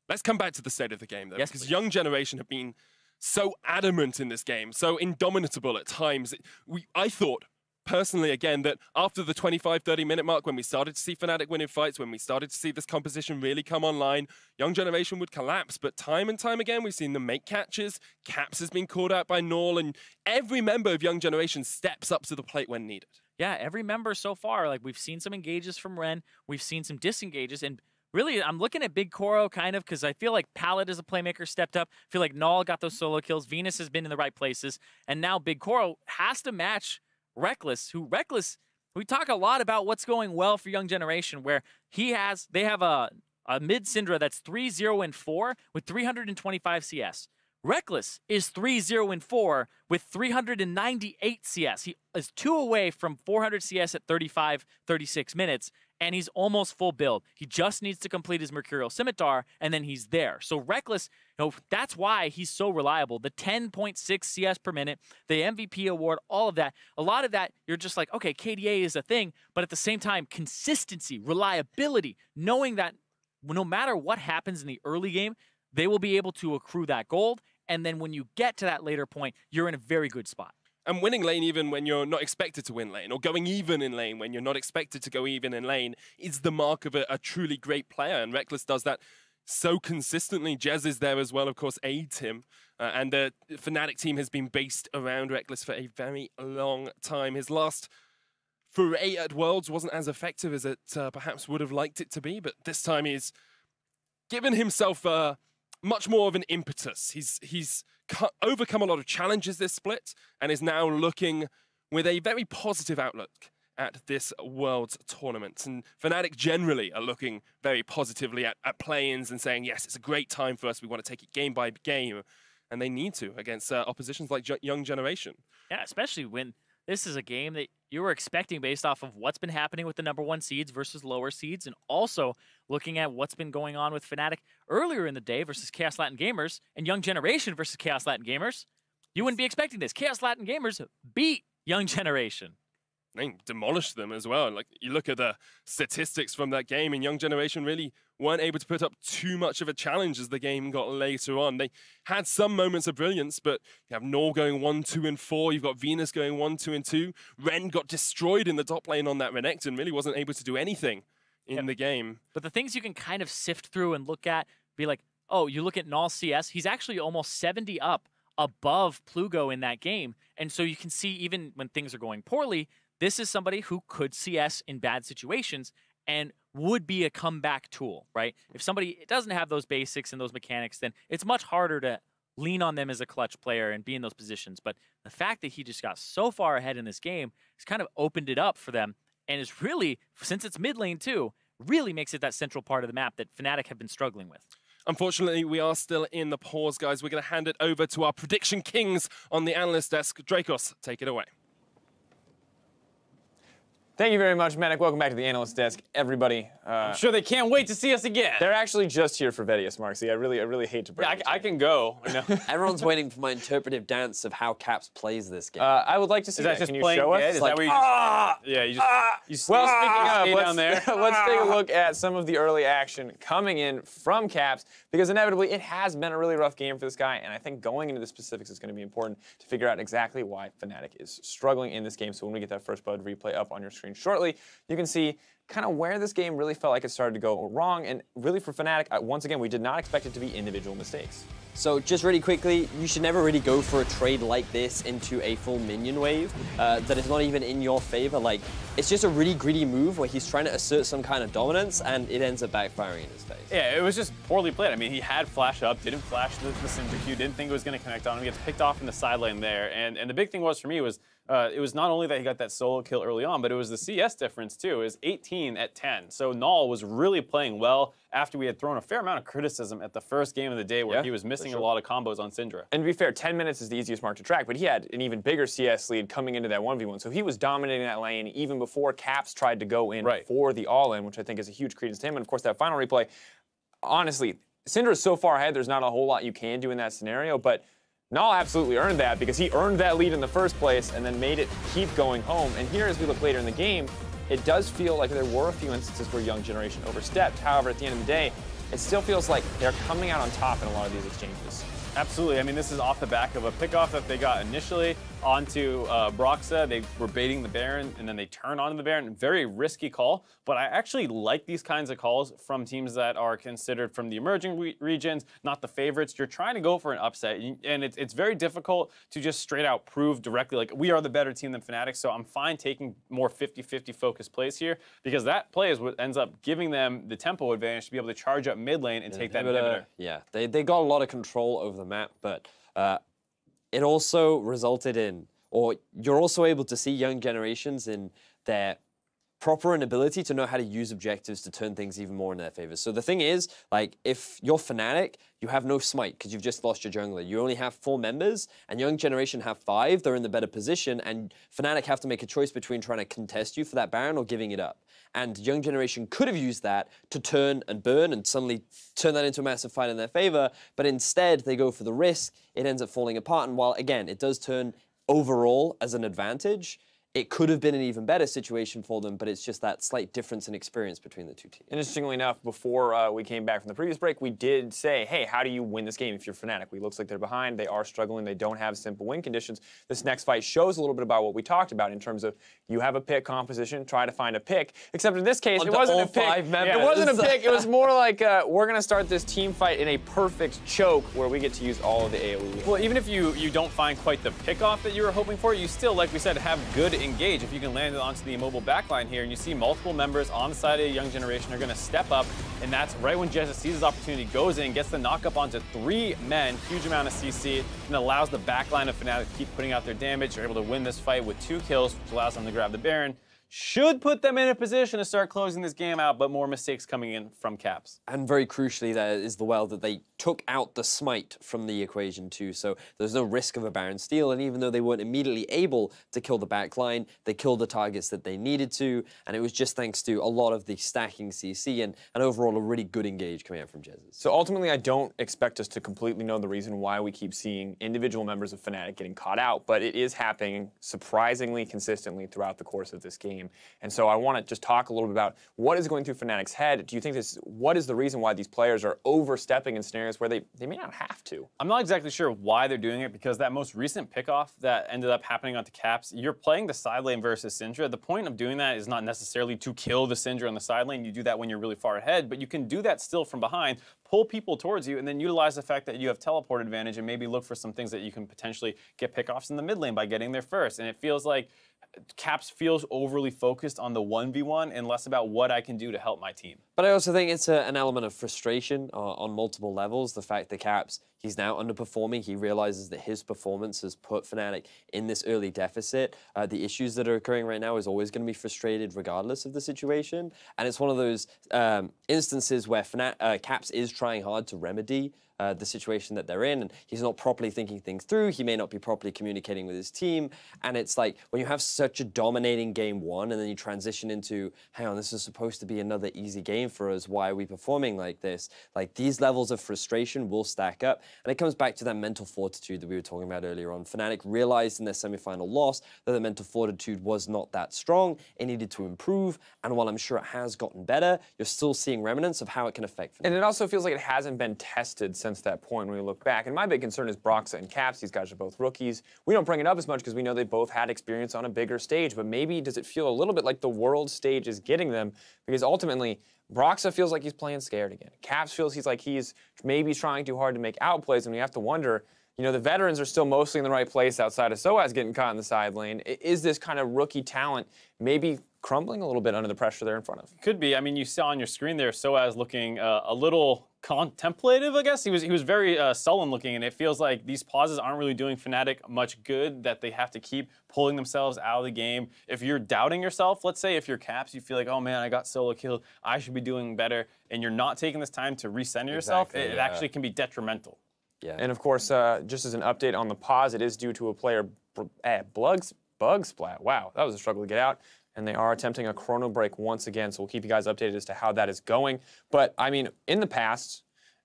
Let's come back to the state of the game, though, yes, because please. Young Generation have been so adamant in this game, so indomitable at times. I thought, personally, again, that after the 25, 30-minute mark, when we started to see Fnatic winning fights, when we started to see this composition really come online, Young Generation would collapse. But time and time again, we've seen them make catches. Caps has been called out by Null, and every member of Young Generation steps up to the plate when needed. Yeah, every member so far. Like, we've seen some engages from Ren. We've seen some disengages, and really, I'm looking at Big Koro kind of because I feel like Pallet as a playmaker stepped up. I feel like Null got those solo kills. Venus has been in the right places. And now Big Koro has to match Reckless, we talk a lot about what's going well for Young Generation, where they have a mid Syndra that's 3-0-4 with 325 CS. Reckless is 3-0-4 with 398 CS. He is 2 away from 400 CS at 35, 36 minutes, and he's almost full build. He just needs to complete his Mercurial Scimitar, and then he's there. So Reckless, that's why he's so reliable. The 10.6 CS per minute, the MVP award, all of that. A lot of that, you're just like, okay, KDA is a thing, but at the same time, consistency, reliability, knowing that no matter what happens in the early game, they will be able to accrue that gold And then when you get to that later point, you're in a very good spot. And winning lane even when you're not expected to win lane, or going even in lane when you're not expected to go even in lane, is the mark of a truly great player. And Reckless does that so consistently. Jez is there as well, of course, aids him. And the Fnatic team has been based around Reckless for a very long time. His last foray at Worlds wasn't as effective as it perhaps would have liked it to be, but this time he's given himself much more of an impetus. He's overcome a lot of challenges this split and is now looking with a very positive outlook at this Worlds tournament. And Fnatic generally are looking very positively at play-ins and saying, yes, it's a great time for us. We want to take it game by game. And they need to against oppositions like Young Generation. Yeah, especially when this is a game that you were expecting based off of what's been happening with the #1 seeds versus lower seeds, and also looking at what's been going on with Fnatic earlier in the day versus Chaos Latin Gamers and Young Generation versus Chaos Latin Gamers. You wouldn't be expecting this. Chaos Latin Gamers beat Young Generation. They demolished them as well. Like, you look at the statistics from that game, and Young Generation really weren't able to put up too much of a challenge as the game got later on. They had some moments of brilliance, but you have Nor going 1, 2, and 4. You've got Venus going 1, 2, and 2. Ren got destroyed in the top lane on that Renekton, really wasn't able to do anything in the game. But the things you can kind of sift through and look at, be like, oh, you look at Null CS, he's actually almost 70 up above Plugo in that game. And so you can see even when things are going poorly, this is somebody who could CS in bad situations and would be a comeback tool, right? If somebody doesn't have those basics and those mechanics, then it's much harder to lean on them as a clutch player and be in those positions. But the fact that he just got so far ahead in this game has kind of opened it up for them, and is really, since it's mid lane too, really makes it that central part of the map that Fnatic have been struggling with. Unfortunately, we are still in the pause, guys. We're going to hand it over to our prediction kings on the analyst desk. Dracos, take it away. Thank you very much, Manic. Welcome back to the analyst desk, everybody. I'm sure they can't wait to see us again. They're actually just here for Vedius, Marksy. I really hate to break it. I can go. You know? Everyone's waiting for my interpretive dance of how Caps plays this game. I would like to see that. Just Can you playing show us? dead? Is Like, that where you just, yeah, you just well, speaking let's, down there. let's take a look at some of the early action coming in from Caps, because inevitably it has been a really rough game for this guy, and I think going into the specifics is going to be important to figure out exactly why Fnatic is struggling in this game. So when we get that first Bud replay up on your screen shortly, you can see kind of where this game really felt like it started to go wrong. And really for Fnatic, once again, we did not expect it to be individual mistakes. So just really quickly, you should never really go for a trade like this into a full minion wave that is not even in your favor. Like, it's just a really greedy move where he's trying to assert some kind of dominance, and it ends up backfiring in his face. Yeah, it was just poorly played. I mean, he had flash up, didn't flash the Syndra Q, didn't think it was going to connect on him. He gets picked off in the side lane there. And the big thing was for me was it was not only that he got that solo kill early on, but it was the CS difference too. It was 18 at 10. So Null was really playing well after we had thrown a fair amount of criticism at the first game of the day where he was missing a lot of combos on Syndra. And to be fair, 10 minutes is the easiest mark to track, but he had an even bigger CS lead coming into that 1v1. So he was dominating that lane even before Caps tried to go in for the all-in, which I think is a huge credence to him. And of course, that final replay, honestly, Syndra is so far ahead, there's not a whole lot you can do in that scenario, but Null absolutely earned that because he earned that lead in the first place and then made it keep going home. And here, as we look later in the game, it does feel like there were a few instances where Young Generation overstepped. However, at the end of the day, it still feels like they're coming out on top in a lot of these exchanges. Absolutely. I mean, this is off the back of a pickoff that they got initially onto Broxa. They were baiting the Baron, and then they turn on the Baron. Very risky call, but I actually like these kinds of calls from teams that are considered from the emerging regions, not the favorites. You're trying to go for an upset, and it's very difficult to just straight out prove directly, like, we are the better team than Fnatic, so I'm fine taking more 50-50 focused plays here, because that play is what ends up giving them the tempo advantage to be able to charge up mid lane and take that inhibitor. Yeah, they got a lot of control over the map, but it also resulted in, or you're also able to see Young Generations in their proper inability to know how to use objectives to turn things even more in their favor. So the thing is, like, if you're Fnatic, you have no smite because you've just lost your jungler. You only have 4 members, and Young Generation have 5. They're in the better position, and Fnatic have to make a choice between trying to contest you for that Baron or giving it up. And Young Generation could have used that to turn and burn and suddenly turn that into a massive fight in their favor, but instead they go for the risk. It ends up falling apart, and while, again, it does turn overall as an advantage, it could have been an even better situation for them, but it's just that slight difference in experience between the two teams. Interestingly enough, before we came back from the previous break, we did say, hey, how do you win this game if you're Fnatic? It looks like they're behind. They are struggling. They don't have simple win conditions. This next fight shows a little bit about what we talked about in terms of you have a pick composition, try to find a pick. Except in this case, it wasn't a pick. It wasn't a pick. It was more like we're going to start this team fight in a perfect choke where we get to use all of the AoE. Well, even if you don't find quite the pick-off that you were hoping for, you still, like we said, have good engage. If you can land it onto the immobile backline here, and you see multiple members on the side of the young generation are going to step up, and that's right when Jezza sees his opportunity, goes in, gets the knock up onto 3 men, huge amount of CC, and allows the backline of Fnatic to keep putting out their damage. They're able to win this fight with 2 kills, which allows them to grab the Baron. Should put them in a position to start closing this game out, but more mistakes coming in from Caps. And very crucially, there is the well that they took out the smite from the equation too, so there's no risk of a Baron steal, and even though they weren't immediately able to kill the backline, they killed the targets that they needed to, and it was just thanks to a lot of the stacking CC and overall a really good engage coming out from Jezza. So ultimately, I don't expect us to completely know the reason why we keep seeing individual members of Fnatic getting caught out, but it is happening surprisingly consistently throughout the course of this game. And so I want to just talk a little bit about what is going through Fnatic's head. Do you think what is the reason why these players are overstepping in scenarios where they may not have to? I'm not exactly sure why they're doing it, because that most recent pickoff that ended up happening onto Caps, you're playing the side lane versus Syndra. The point of doing that is not necessarily to kill the Syndra on the side lane. You do that when you're really far ahead, but you can do that still from behind, pull people towards you, and then utilize the fact that you have teleport advantage and maybe look for some things that you can potentially get pickoffs in the mid lane by getting there first. And it feels like Caps feels overly focused on the 1v1 and less about what I can do to help my team. But I also think it's an element of frustration on multiple levels. The fact that Caps, he's now underperforming. He realizes that his performance has put Fnatic in this early deficit. The issues that are occurring right now is always going to be frustrated regardless of the situation. And it's one of those instances where Caps is trying hard to remedy the situation that they're in, and he's not properly thinking things through. He may not be properly communicating with his team, and it's like when you have such a dominating game 1 and then you transition into, hang on, this is supposed to be another easy game for us. Why are we performing like this? Like, these levels of frustration will stack up, and it comes back to that mental fortitude that we were talking about earlier on. Fnatic realized in their semifinal loss that the mental fortitude was not that strong. It needed to improve, and while I'm sure it has gotten better, you're still seeing remnants of how it can affect Fnatic. And it also feels like it hasn't been tested since that point when we look back. And my big concern is Broxah and Caps. These guys are both rookies. We don't bring it up as much because we know they both had experience on a bigger stage, but maybe does it feel a little bit like the world stage is getting them? Because ultimately, Broxah feels like he's playing scared again. Caps feels he's like he's maybe trying too hard to make outplays, and we have to wonder, you know, the veterans are still mostly in the right place outside of SOAS getting caught in the side lane. Is this kind of rookie talent maybe crumbling a little bit under the pressure they're in front of? Could be. I mean, you saw on your screen there SOAS looking a little contemplative, I guess. He was very sullen looking, and it feels like these pauses aren't really doing Fnatic much good, that they have to keep pulling themselves out of the game. If you're doubting yourself, let's say if you're Caps, you feel like, oh man, I got solo killed, I should be doing better, and you're not taking this time to recenter yourself, it actually can be detrimental. Yeah. And of course, just as an update on the pause, it is due to a player, Bug Splat. Wow, that was a struggle to get out. And they are attempting a chrono break once again, so we'll keep you guys updated as to how that is going. But, I mean, in the past,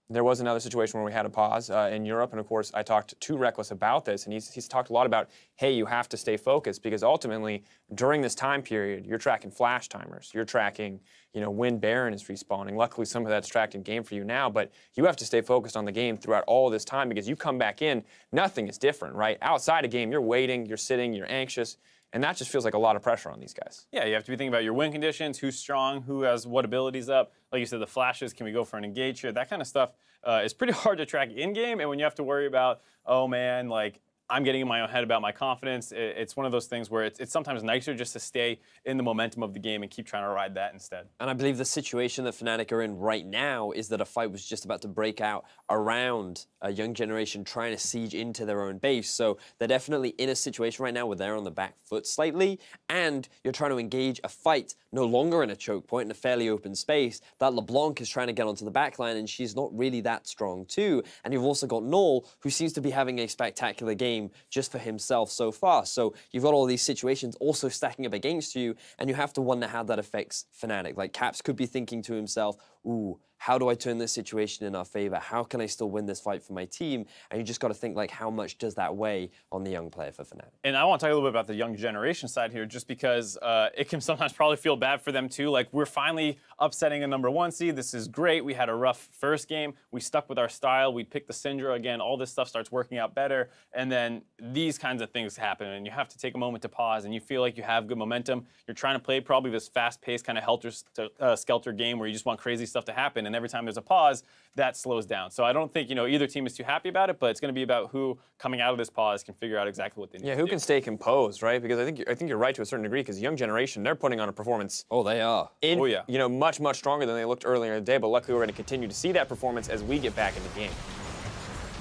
there was another situation where we had a pause in Europe, and of course, I talked to Reckless about this, and he's talked a lot about, hey, you have to stay focused, because ultimately, during this time period, you're tracking flash timers, you're tracking, you know, when Baron is respawning. Luckily, some of that's tracked in game for you now, but you have to stay focused on the game throughout all this time, because you come back in, nothing is different, right? Outside a game, you're waiting, you're sitting, you're anxious, and that just feels like a lot of pressure on these guys. Yeah, you have to be thinking about your win conditions, who's strong, who has what abilities up. Like you said, the flashes, can we go for an engage here? That kind of stuff is pretty hard to track in-game, and when you have to worry about, oh man, like, I'm getting in my own head about my confidence. It's one of those things where it's sometimes nicer just to stay in the momentum of the game and keep trying to ride that instead. And I believe the situation that Fnatic are in right now is that a fight was just about to break out around a young generation trying to siege into their own base. So they're definitely in a situation right now where they're on the back foot slightly, and you're trying to engage a fight no longer in a choke point in a fairly open space that LeBlanc is trying to get onto the backline, and she's not really that strong too. And you've also got Null, who seems to be having a spectacular game just for himself so far. So you've got all these situations also stacking up against you, and you have to wonder how that affects Fnatic. Like, Caps could be thinking to himself, ooh, how do I turn this situation in our favor? How can I still win this fight for my team? And you just got to think, like, how much does that weigh on the young player for Fnatic? And I want to talk a little bit about the young generation side here, just because it can sometimes probably feel bad for them too. Like, we're finally upsetting a #1 seed. This is great. We had a rough first game. We stuck with our style. We picked the Syndra again. All this stuff starts working out better. And then these kinds of things happen, and you have to take a moment to pause, and you feel like you have good momentum. You're trying to play probably this fast-paced kind of helter-skelter game where you just want crazy stuff to happen, and every time there's a pause, that slows down. So I don't think, either team is too happy about it, but it's going to be about who, coming out of this pause, can figure out exactly what they need to do. Yeah, who can stay composed, right? Because I think you're right to a certain degree, because young generation, they're putting on a performance. Oh, they are. Oh, yeah. Much, much stronger than they looked earlier in the day, but luckily we're going to continue to see that performance as we get back in the game.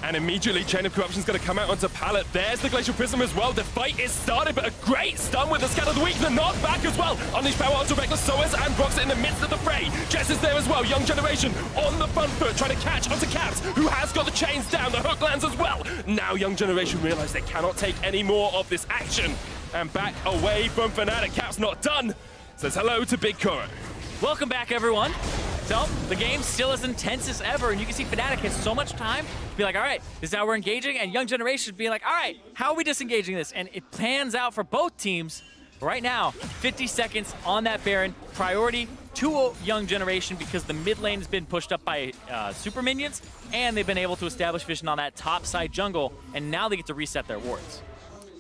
And immediately, Chain of Corruption's going to come out onto Pallet. There's the Glacial Prism as well. The fight is started, but a great stun with the Scatter of the Weak. The knockback as well. Unleash power onto Reckless, Soaz, and Broxit in the midst of the fray. Jess is there as well. Young Generation on the front foot, trying to catch onto Caps, who has got the chains down. The hook lands as well. Now Young Generation realize they cannot take any more of this action. And back away from Fnatic. Caps not done. Says hello to Big Koro. Welcome back, everyone. So, the game's still as intense as ever, and you can see Fnatic has so much time to be like, all right, this is how we're engaging, and Young Generation being like, all right, how are we disengaging this? And it pans out for both teams. Right now, 50 seconds on that Baron. Priority to Young Generation because the mid lane has been pushed up by super minions, and they've been able to establish vision on that top side jungle, and now they get to reset their wards.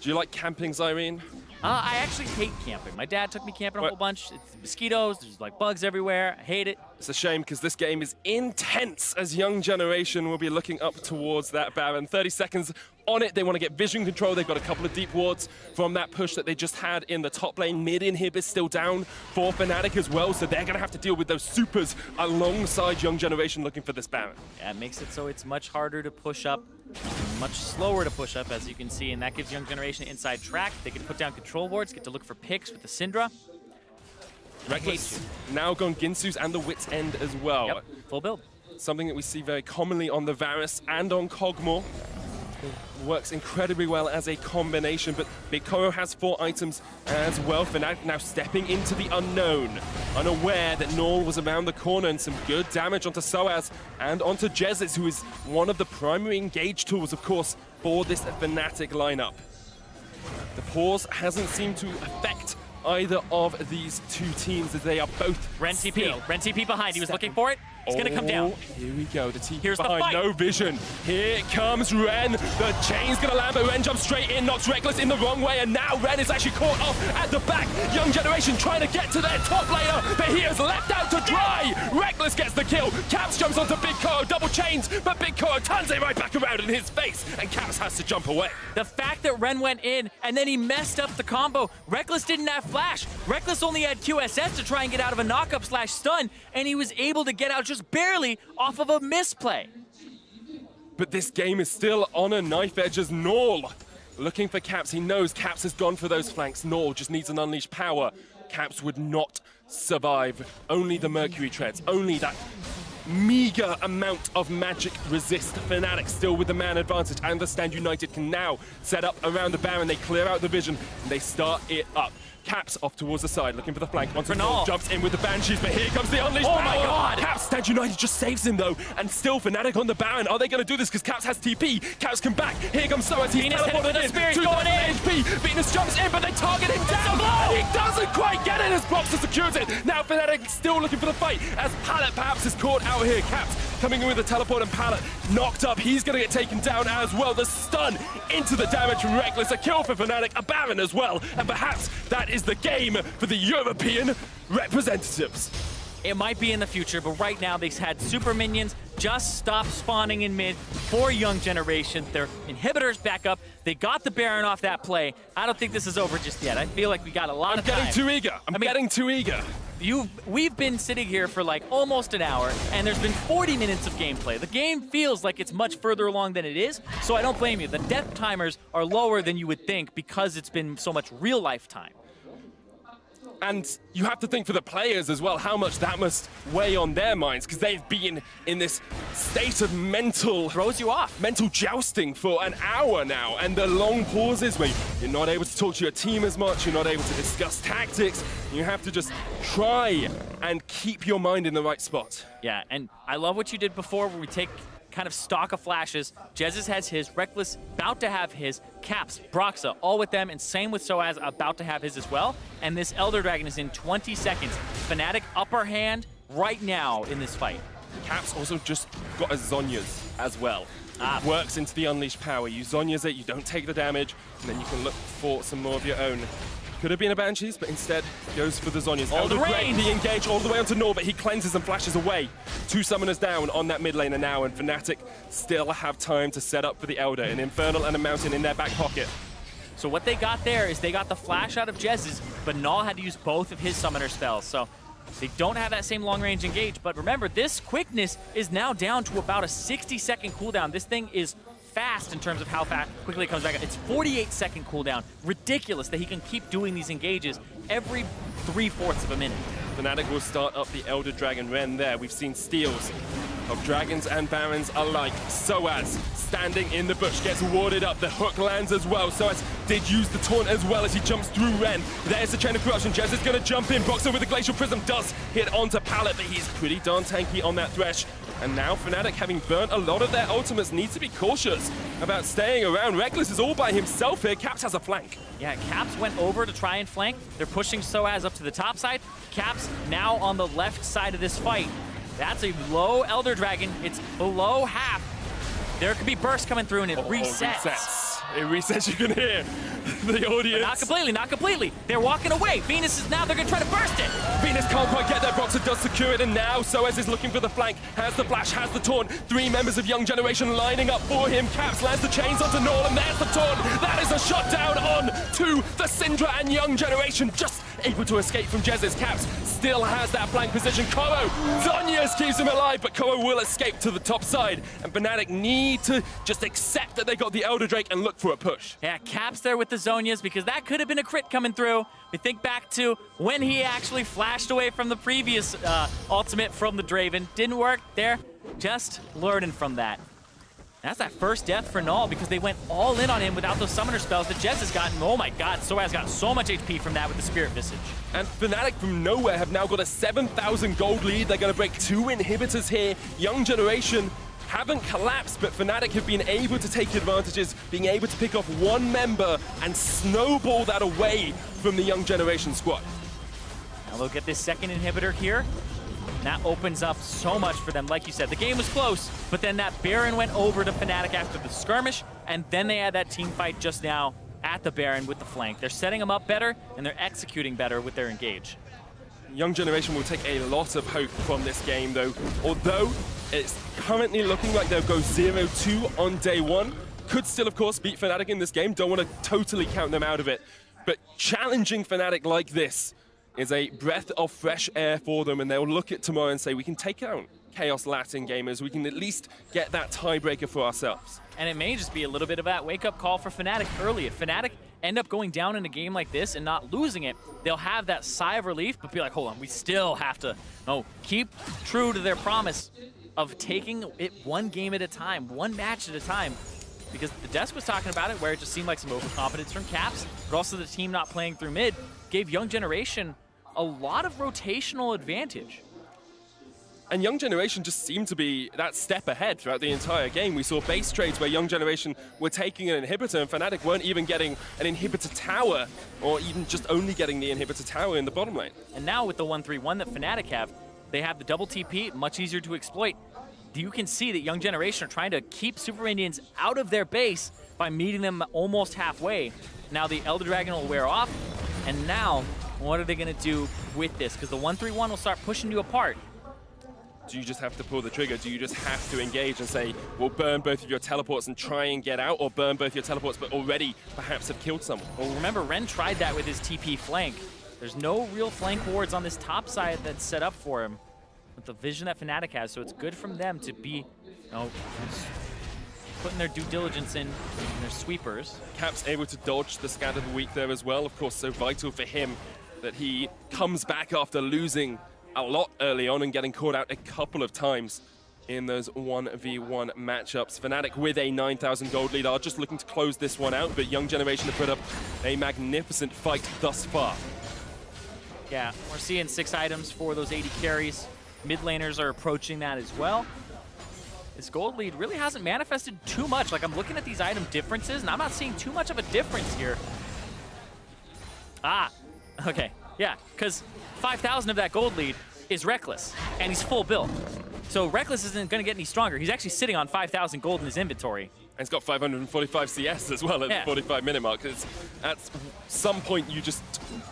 Do you like camping, Zyrene? I actually hate camping. My dad took me camping a whole bunch. It's mosquitoes, there's like bugs everywhere. I hate it. It's a shame because this game is intense as Young Generation will be looking up towards that Baron. 30 seconds on it. They want to get vision control. They've got a couple of deep wards from that push that they just had in the top lane. Mid inhib is still down for Fnatic as well, so they're going to have to deal with those supers alongside Young Generation looking for this Baron. Yeah, it makes it so it's much harder to push up, much slower to push up, as you can see, and that gives Young Generation inside track. They can put down control wards, get to look for picks with the Syndra. Reckless now gone Ginsu's and the Wit's End as well. Yep, full build. Something that we see very commonly on the Varus and on Kog'Maw. Works incredibly well as a combination, but Big Koro has 4 items as well. Fnatic now stepping into the unknown, unaware that Null was around the corner, and some good damage onto Soaz and onto Jezis, who is one of the primary engage tools, of course, for this Fnatic lineup. The pause hasn't seemed to affect either of these two teams as they are both Ren TP behind. He was looking for it. It's going to come down. Here we go. The TP Here's behind. the fight. No vision. Here comes Ren. The chain's going to land, but Ren jumps straight in, knocks Reckless in the wrong way, and now Ren is actually caught off at the back. Young Generation trying to get to their top laner, but he is left out to dry. Reckless gets the kill. Caps jumps onto Big Koro, double chains, but Big Koro turns it right back around in his face, and Caps has to jump away. The fact that Ren went in, and then he messed up the combo. Reckless didn't have flash. Reckless only had QSS to try and get out of a knockup/stun, and he was able to get out just barely off of a misplay. But this game is still on a knife edge as Null looking for Caps. He knows Caps has gone for those flanks. Null just needs an unleashed power. Caps would not survive. Only the Mercury treads, only that meager amount of magic resist. Fnatic still with the man advantage, and the Stand United can now set up around the Baron. They clear out the vision, and they start it up. Caps off towards the side, looking for the flank. Once Null jumps in with the Banshees, but here comes the Unleashed power. Oh my god! Caps, Stand United just saves him though, and still Fnatic on the Baron. Are they going to do this? Because Caps has TP. Caps come back. Here comes Soaz. He's teleported in. 2,000 HP. Venus jumps in, but they target him down. He doesn't quite get it as Boxer secures it. Now Fnatic still looking for the fight as Pallet perhaps is caught out here. Caps coming in with the teleport, and Pallet knocked up. He's going to get taken down as well. The stun into the damage from Reckless. A kill for Fnatic, a Baron as well. And perhaps that is the game for the European representatives. It might be in the future, but right now they've had super minions just stop spawning in mid for Young Generation. Their inhibitors back up. They got the Baron off that play. I don't think this is over just yet. I feel like we got a lot of time. I'm getting too eager. I'm getting too eager. We've been sitting here for like almost an hour, and there's been 40 minutes of gameplay. The game feels like it's much further along than it is, so I don't blame you. The death timers are lower than you would think because it's been so much real life time. And you have to think for the players as well how much that must weigh on their minds, because they've been in this state of mental jousting for an hour now, and the long pauses where you're not able to talk to your team as much, you're not able to discuss tactics, you have to just try and keep your mind in the right spot. Yeah, and I love what you did before where we take kind of stock of flashes. Jez's has his, Reckless about to have his, Caps, Broxa, all with them, and same with Soaz about to have his as well. And this Elder Dragon is in 20 seconds. Fnatic upper hand right now in this fight. Caps also just got a Zhonya's as well. Works into the unleashed power. You Zhonya's it, you don't take the damage, and then you can look for some more of your own. Could have been a Banshees, but instead goes for the Zhonya's. All the range! The engage all the way onto Norbert. He cleanses and flashes away. 2 summoners down on that mid laner now, and Fnatic still have time to set up for the Elder. An Infernal and a Mountain in their back pocket. So what they got there is they got the flash out of Jez's, but Null had to use both of his summoner spells. So they don't have that same long-range engage, but remember, this quickness is now down to about a 60-second cooldown. This thing is fast in terms of how quickly it comes back. It's 48-second cooldown. Ridiculous that he can keep doing these engages every 3/4 of a minute. Fnatic will start up the Elder Dragon Ren there. We've seen steals of Dragons and Barons alike. Soaz standing in the bush, gets warded up. The hook lands as well. Soaz did use the taunt as well as he jumps through Ren. There's the Chain of Corruption. Jez is going to jump in. Broxa with the Glacial Prism does hit onto Pallet, but he's pretty darn tanky on that Thresh. And now Fnatic, having burnt a lot of their ultimates, need to be cautious about staying around. Reckless is all by himself here. Caps has a flank. Yeah, Caps went over to try and flank. They're pushing Soaz up to the top side. Caps now on the left side of this fight. That's a low Elder Dragon. It's below half. There could be bursts coming through and it resets. It resets, you can hear the audience. But not completely, not completely. They're walking away. Venus is now, they're gonna try to burst it. Venus can't quite get there. Broxa does secure it, and now Soaz is looking for the flank. Has the flash, has the taunt. 3 members of Young Generation lining up for him. Caps lands the chains onto Null, and there's the taunt. That is a shot down on to the Syndra, and Young Generation just able to escape from Jez's. Caps still has that flank position. Koro, Zhonya's keeps him alive, but Koro will escape to the top side, and Fnatic need to just accept that they got the Elder Drake and look for a push. Yeah, Caps there with the Zhonya's because that could have been a crit coming through. We think back to when he actually flashed away from the previous ultimate from the Draven. Didn't work there, just learning from that. That's that first death for Null because they went all in on him without those summoner spells that Jez has gotten. Oh my god, Soaz got so much HP from that with the Spirit Visage. And Fnatic from nowhere have now got a 7,000 gold lead. They're going to break 2 inhibitors here. Young Generation haven't collapsed, but Fnatic have been able to take advantages, being able to pick off 1 member and snowball that away from the Young Generation squad. Now look at this second inhibitor here. That opens up so much for them. Like you said, the game was close, but then that Baron went over to Fnatic after the skirmish, and then they had that team fight just now at the Baron with the flank. They're setting them up better, and they're executing better with their engage. Young Generation will take a lot of hope from this game, though. Although it's currently looking like they'll go 0-2 on day 1. Could still, of course, beat Fnatic in this game. Don't want to totally count them out of it. But challenging Fnatic like this is a breath of fresh air for them, and they'll look at tomorrow and say, we can take out Chaos Latin gamers. We can at least get that tiebreaker for ourselves. And it may just be a little bit of that wake-up call for Fnatic early. If Fnatic end up going down in a game like this and not losing it, they'll have that sigh of relief, but be like, hold on, we still have to keep true to their promise of taking it 1 game at a time, 1 match at a time. Because the desk was talking about it, where it just seemed like some overconfidence from Caps, but also the team not playing through mid gave Young Generation a lot of rotational advantage. And Young Generation just seemed to be that step ahead throughout the entire game. We saw base trades where Young Generation were taking an inhibitor, and Fnatic weren't even getting an inhibitor tower, or even just only getting the inhibitor tower in the bottom lane. And now with the 1-3-1 that Fnatic have, they have the double TP, much easier to exploit. You can see that Young Generation are trying to keep Super Indians out of their base by meeting them almost halfway. Now the Elder Dragon will wear off, and now what are they going to do with this? Because the 1-3-1 will start pushing you apart. Do you just have to pull the trigger? Do you just have to engage and say, we'll burn both of your teleports and try and get out, or burn both your teleports but already perhaps have killed someone? Well, remember, Ren tried that with his TP flank. There's no real flank wards on this top side that's set up for him with the vision that Fnatic has, so it's good from them to be, putting their due diligence in their sweepers. Cap's able to dodge the Scatter of the Week there as well, of course, so vital for him that he comes back after losing a lot early on and getting caught out a couple of times in those 1v1 matchups. Fnatic with a 9,000 gold lead are just looking to close this one out, but Young Generation have put up a magnificent fight thus far. Yeah, we're seeing 6 items for those 80 carries. Mid laners are approaching that as well. This gold lead really hasn't manifested too much. Like, I'm looking at these item differences, and I'm not seeing too much of a difference here. Ah, okay, yeah, because 5,000 of that gold lead is Reckless, and he's full build. So Reckless isn't going to get any stronger. He's actually sitting on 5,000 gold in his inventory. And he's got 545 CS as well at the 45-minute mark. At some point, you just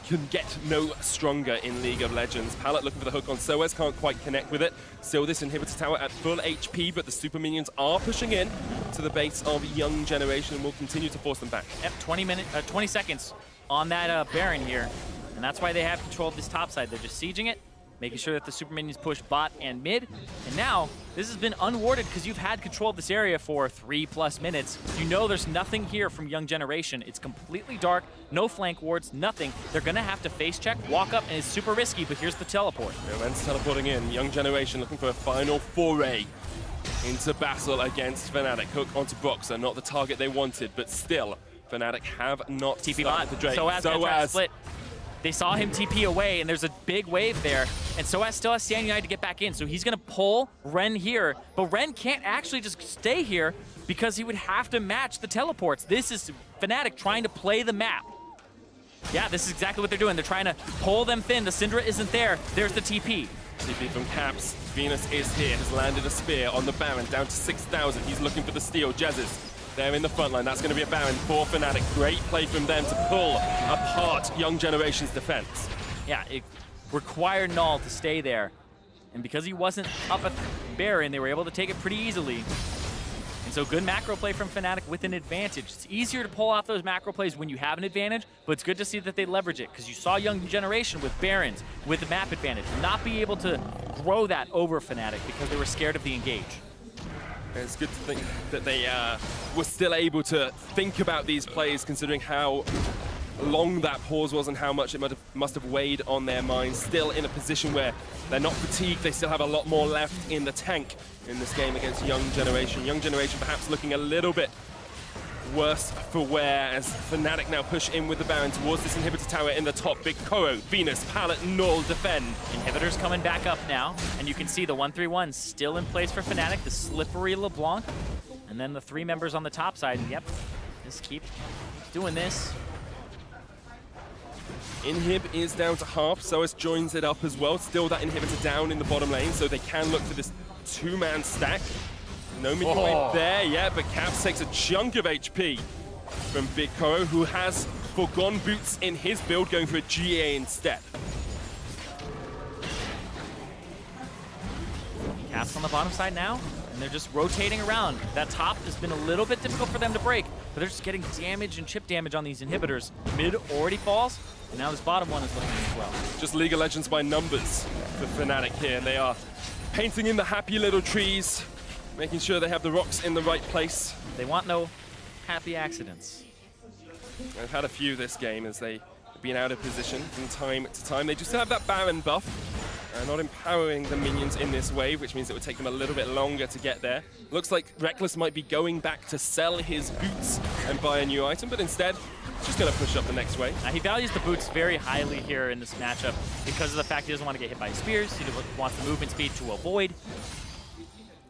can get no stronger in League of Legends. Pallet looking for the hook on Soaz, can't quite connect with it. Still this inhibitor tower at full HP, but the super minions are pushing in to the base of Young Generation and will continue to force them back. Yep, 20 seconds on that Baron here. And that's why they have control of this top side. They're just sieging it, making sure that the super minions push bot and mid. And now, this has been unwarded because you've had control of this area for 3+ minutes. You know there's nothing here from Young Generation. It's completely dark, no flank wards, nothing. They're gonna have to face check, walk up, and it's super risky, but here's the teleport. Men's teleporting in. Young Generation looking for a final foray into battle against Fnatic. Hook onto Boxer, not the target they wanted, but still, Fnatic have not TP started bot. the Drake. Soaz split. They saw him TP away, and there's a big wave there. And Soaz still has Stand United to get back in, so he's going to pull Ren here. But Ren can't actually just stay here because he would have to match the teleports. This is Fnatic trying to play the map. Yeah, this is exactly what they're doing. They're trying to pull them thin. The Syndra isn't there. There's the TP. TP from Caps. Venus is here, has landed a spear on the Baron, down to 6,000. He's looking for the steal. Jazzes there in the front line. That's going to be a Baron for Fnatic. Great play from them to pull apart Young Generation's defense. Yeah, it required Null to stay there. And because he wasn't up at Baron, they were able to take it pretty easily. And so good macro play from Fnatic with an advantage. It's easier to pull off those macro plays when you have an advantage, but it's good to see that they leverage it because you saw Young Generation with Barons, with the map advantage, not be able to grow that over Fnatic because they were scared of the engage. It's good to think that they were still able to think about these plays considering how long that pause was and how much it must have weighed on their minds. Still in a position where they're not fatigued, they still have a lot more left in the tank in this game against Young Generation. Young Generation perhaps looking a little bit worse for wear as Fnatic now push in with the Baron towards this inhibitor tower in the top. Big Koro, Venus, Pallet, Null defend. Inhibitor's coming back up now, and you can see the 1-3-1 still in place for Fnatic, the slippery LeBlanc, and then the 3 members on the top side. And yep, just keep doing this. Inhib is down to half, Soaz joins it up as well. Still that inhibitor down in the bottom lane, so they can look for this 2-man stack. No minion wave there yet, but Caps takes a chunk of HP from Big Koro, who has forgone boots in his build, going for a GA instead. Caps on the bottom side now, and they're just rotating around. That top has been a little bit difficult for them to break, but they're just getting damage and chip damage on these inhibitors. Mid already falls, and now this bottom one is looking as well. Just League of Legends by numbers for Fnatic here. They are painting in the happy little trees, making sure they have the rocks in the right place. They want no happy accidents. They've had a few this game as they've been out of position from time to time. They just have that Baron buff, not empowering the minions in this wave, which means it would take them a little bit longer to get there. Looks like Reckless might be going back to sell his boots and buy a new item, but instead, just going to push up the next wave. He values the boots very highly here in this matchup because of the fact he doesn't want to get hit by spears. He wants the movement speed to avoid.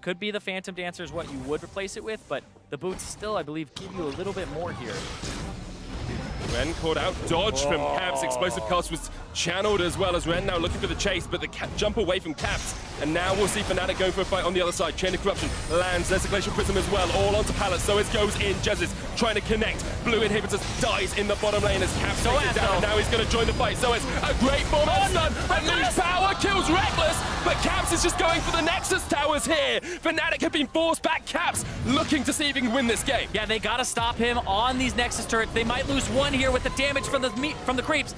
Could be the Phantom Dancer is what you would replace it with, but the boots still, I believe, give you a little bit more here. Ren caught out, dodge from Caps. Explosive cast was channeled as well as Ren now looking for the chase, but the jump away from Caps. And now we'll see Fnatic going for a fight on the other side. Chain of Corruption lands, Desecration Prism as well, all onto Pallet. So it goes in, Jezzes trying to connect. Blue Inhibitors dies in the bottom lane as Caps takes it down, and now he's going to join the fight. So it's a great bomb and stun, and Moose Power kills Reckless, but Caps is just going for the Nexus Towers here. Fnatic have been forced back. Caps looking to see if he can win this game. Yeah, they got to stop him on these Nexus turrets. They might lose one here with the damage from the creeps.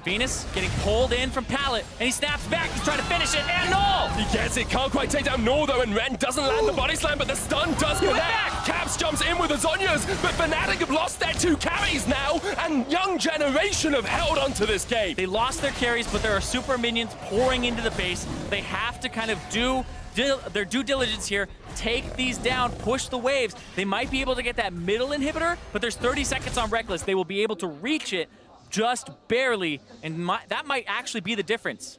Venus getting pulled in from Pallet, and he snaps back. He's trying to finish it, and Null! He gets it, can't quite take down Null though, and Ren doesn't land the body slam, but the stun does connect. back! Caps jumps in with the Zhonya's, but Fnatic have lost their 2 carries now, and Young Generation have held onto this game. They lost their carries, but there are super minions pouring into the base. They have to kind of do their due diligence here, take these down, push the waves. They might be able to get that middle inhibitor, but there's 30 seconds on Reckless. They will be able to reach it just barely, and that might actually be the difference.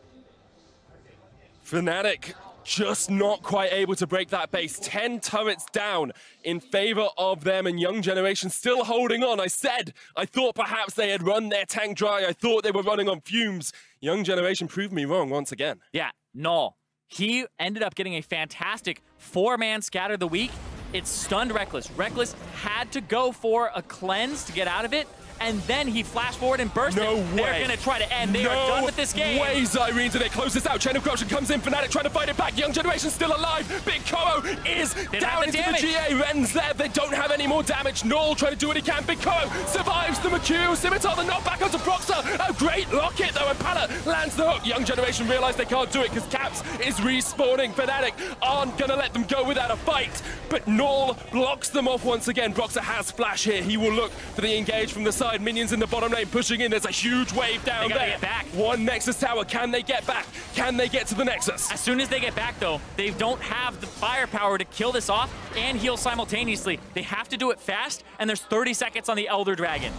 Fnatic just not quite able to break that base. 10 turrets down in favor of them, and Young Generation still holding on. I thought perhaps they had run their tank dry. I thought they were running on fumes. Young Generation proved me wrong once again. Yeah, Null. He ended up getting a fantastic 4-man scatter the week. It stunned Reckless. Reckless had to go for a cleanse to get out of it, and then he flashed forward and burst No it. way. They're going to try to end. They are done with this game. No way, Zyrene, to close this out. Chain of Corruption comes in. Fnatic trying to fight it back. Young Generation still alive. Big Koro is down into the GA. Ren's there. They don't have any more damage. Null trying to do what he can. Big Koro survives the McHugh. Scimitar, the knockback onto Proxer. A great locket, though, and Pallet lands the hook. Young Generation realize they can't do it because Caps is respawning. Fnatic aren't going to let them go without a fight, but Null blocks them off once again. Proxer has flash here. He will look for the engage from the side. Minions in the bottom lane pushing in. There's a huge wave down there. Get back. One Nexus tower. Can they get back? Can they get to the Nexus? As soon as they get back, though, they don't have the firepower to kill this off and heal simultaneously. They have to do it fast, and there's 30 seconds on the Elder Dragon.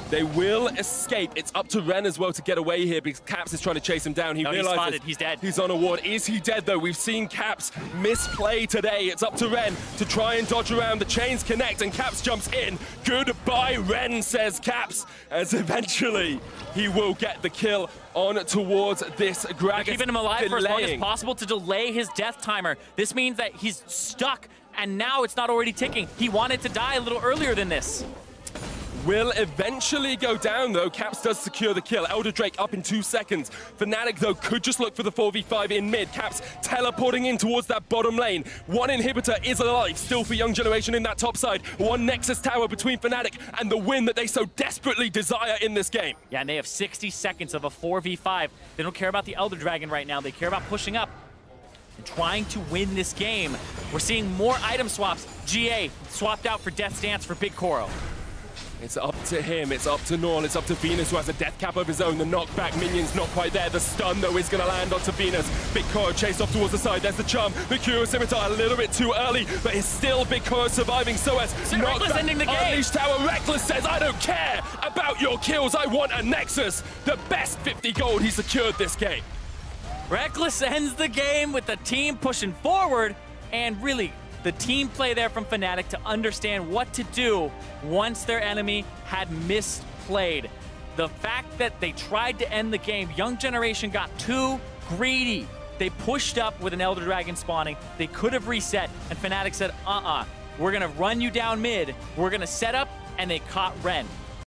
They will escape. It's up to Ren as well to get away here because Caps is trying to chase him down. He realizes he's spotted. He's dead. He's on a ward. Is he dead, though? We've seen Caps misplay today. It's up to Ren to try and dodge around. The chains connect, and Caps jumps in. Goodbye, Ren, says Caps, as eventually he will get the kill on towards this Gragas. Keeping him alive for as long as possible to delay his death timer. This means that he's stuck, and now it's not already ticking. He wanted to die a little earlier than this. Will eventually go down, though. Caps does secure the kill. Elder Drake up in 2 seconds. Fnatic, though, could just look for the 4v5 in mid. Caps teleporting in towards that bottom lane. One inhibitor is alive, still for Young Generation in that top side. One Nexus tower between Fnatic and the win that they so desperately desire in this game. Yeah, and they have 60 seconds of a 4v5. They don't care about the Elder Dragon right now. They care about pushing up and trying to win this game. We're seeing more item swaps. GA swapped out for Death's Dance for Big Koro. It's up to him, it's up to Null, it's up to Venus, who has a death cap of his own. The knockback minion's not quite there. The stun, though, is going to land onto Venus. Big Koro chased off towards the side. There's the charm. The Cure Scimitar a little bit too early, but it's still Big Koro surviving. So as Reckless ending the game. Unleashed Tower. Reckless says, I don't care about your kills. I want a Nexus. The best 50 gold he secured this game. Reckless ends the game with the team pushing forward, and really the team play there from Fnatic to understand what to do once their enemy had misplayed. The fact that they tried to end the game, Young Generation got too greedy. They pushed up with an Elder Dragon spawning. They could have reset, and Fnatic said, we're gonna run you down mid. We're gonna set up, and they caught Ren.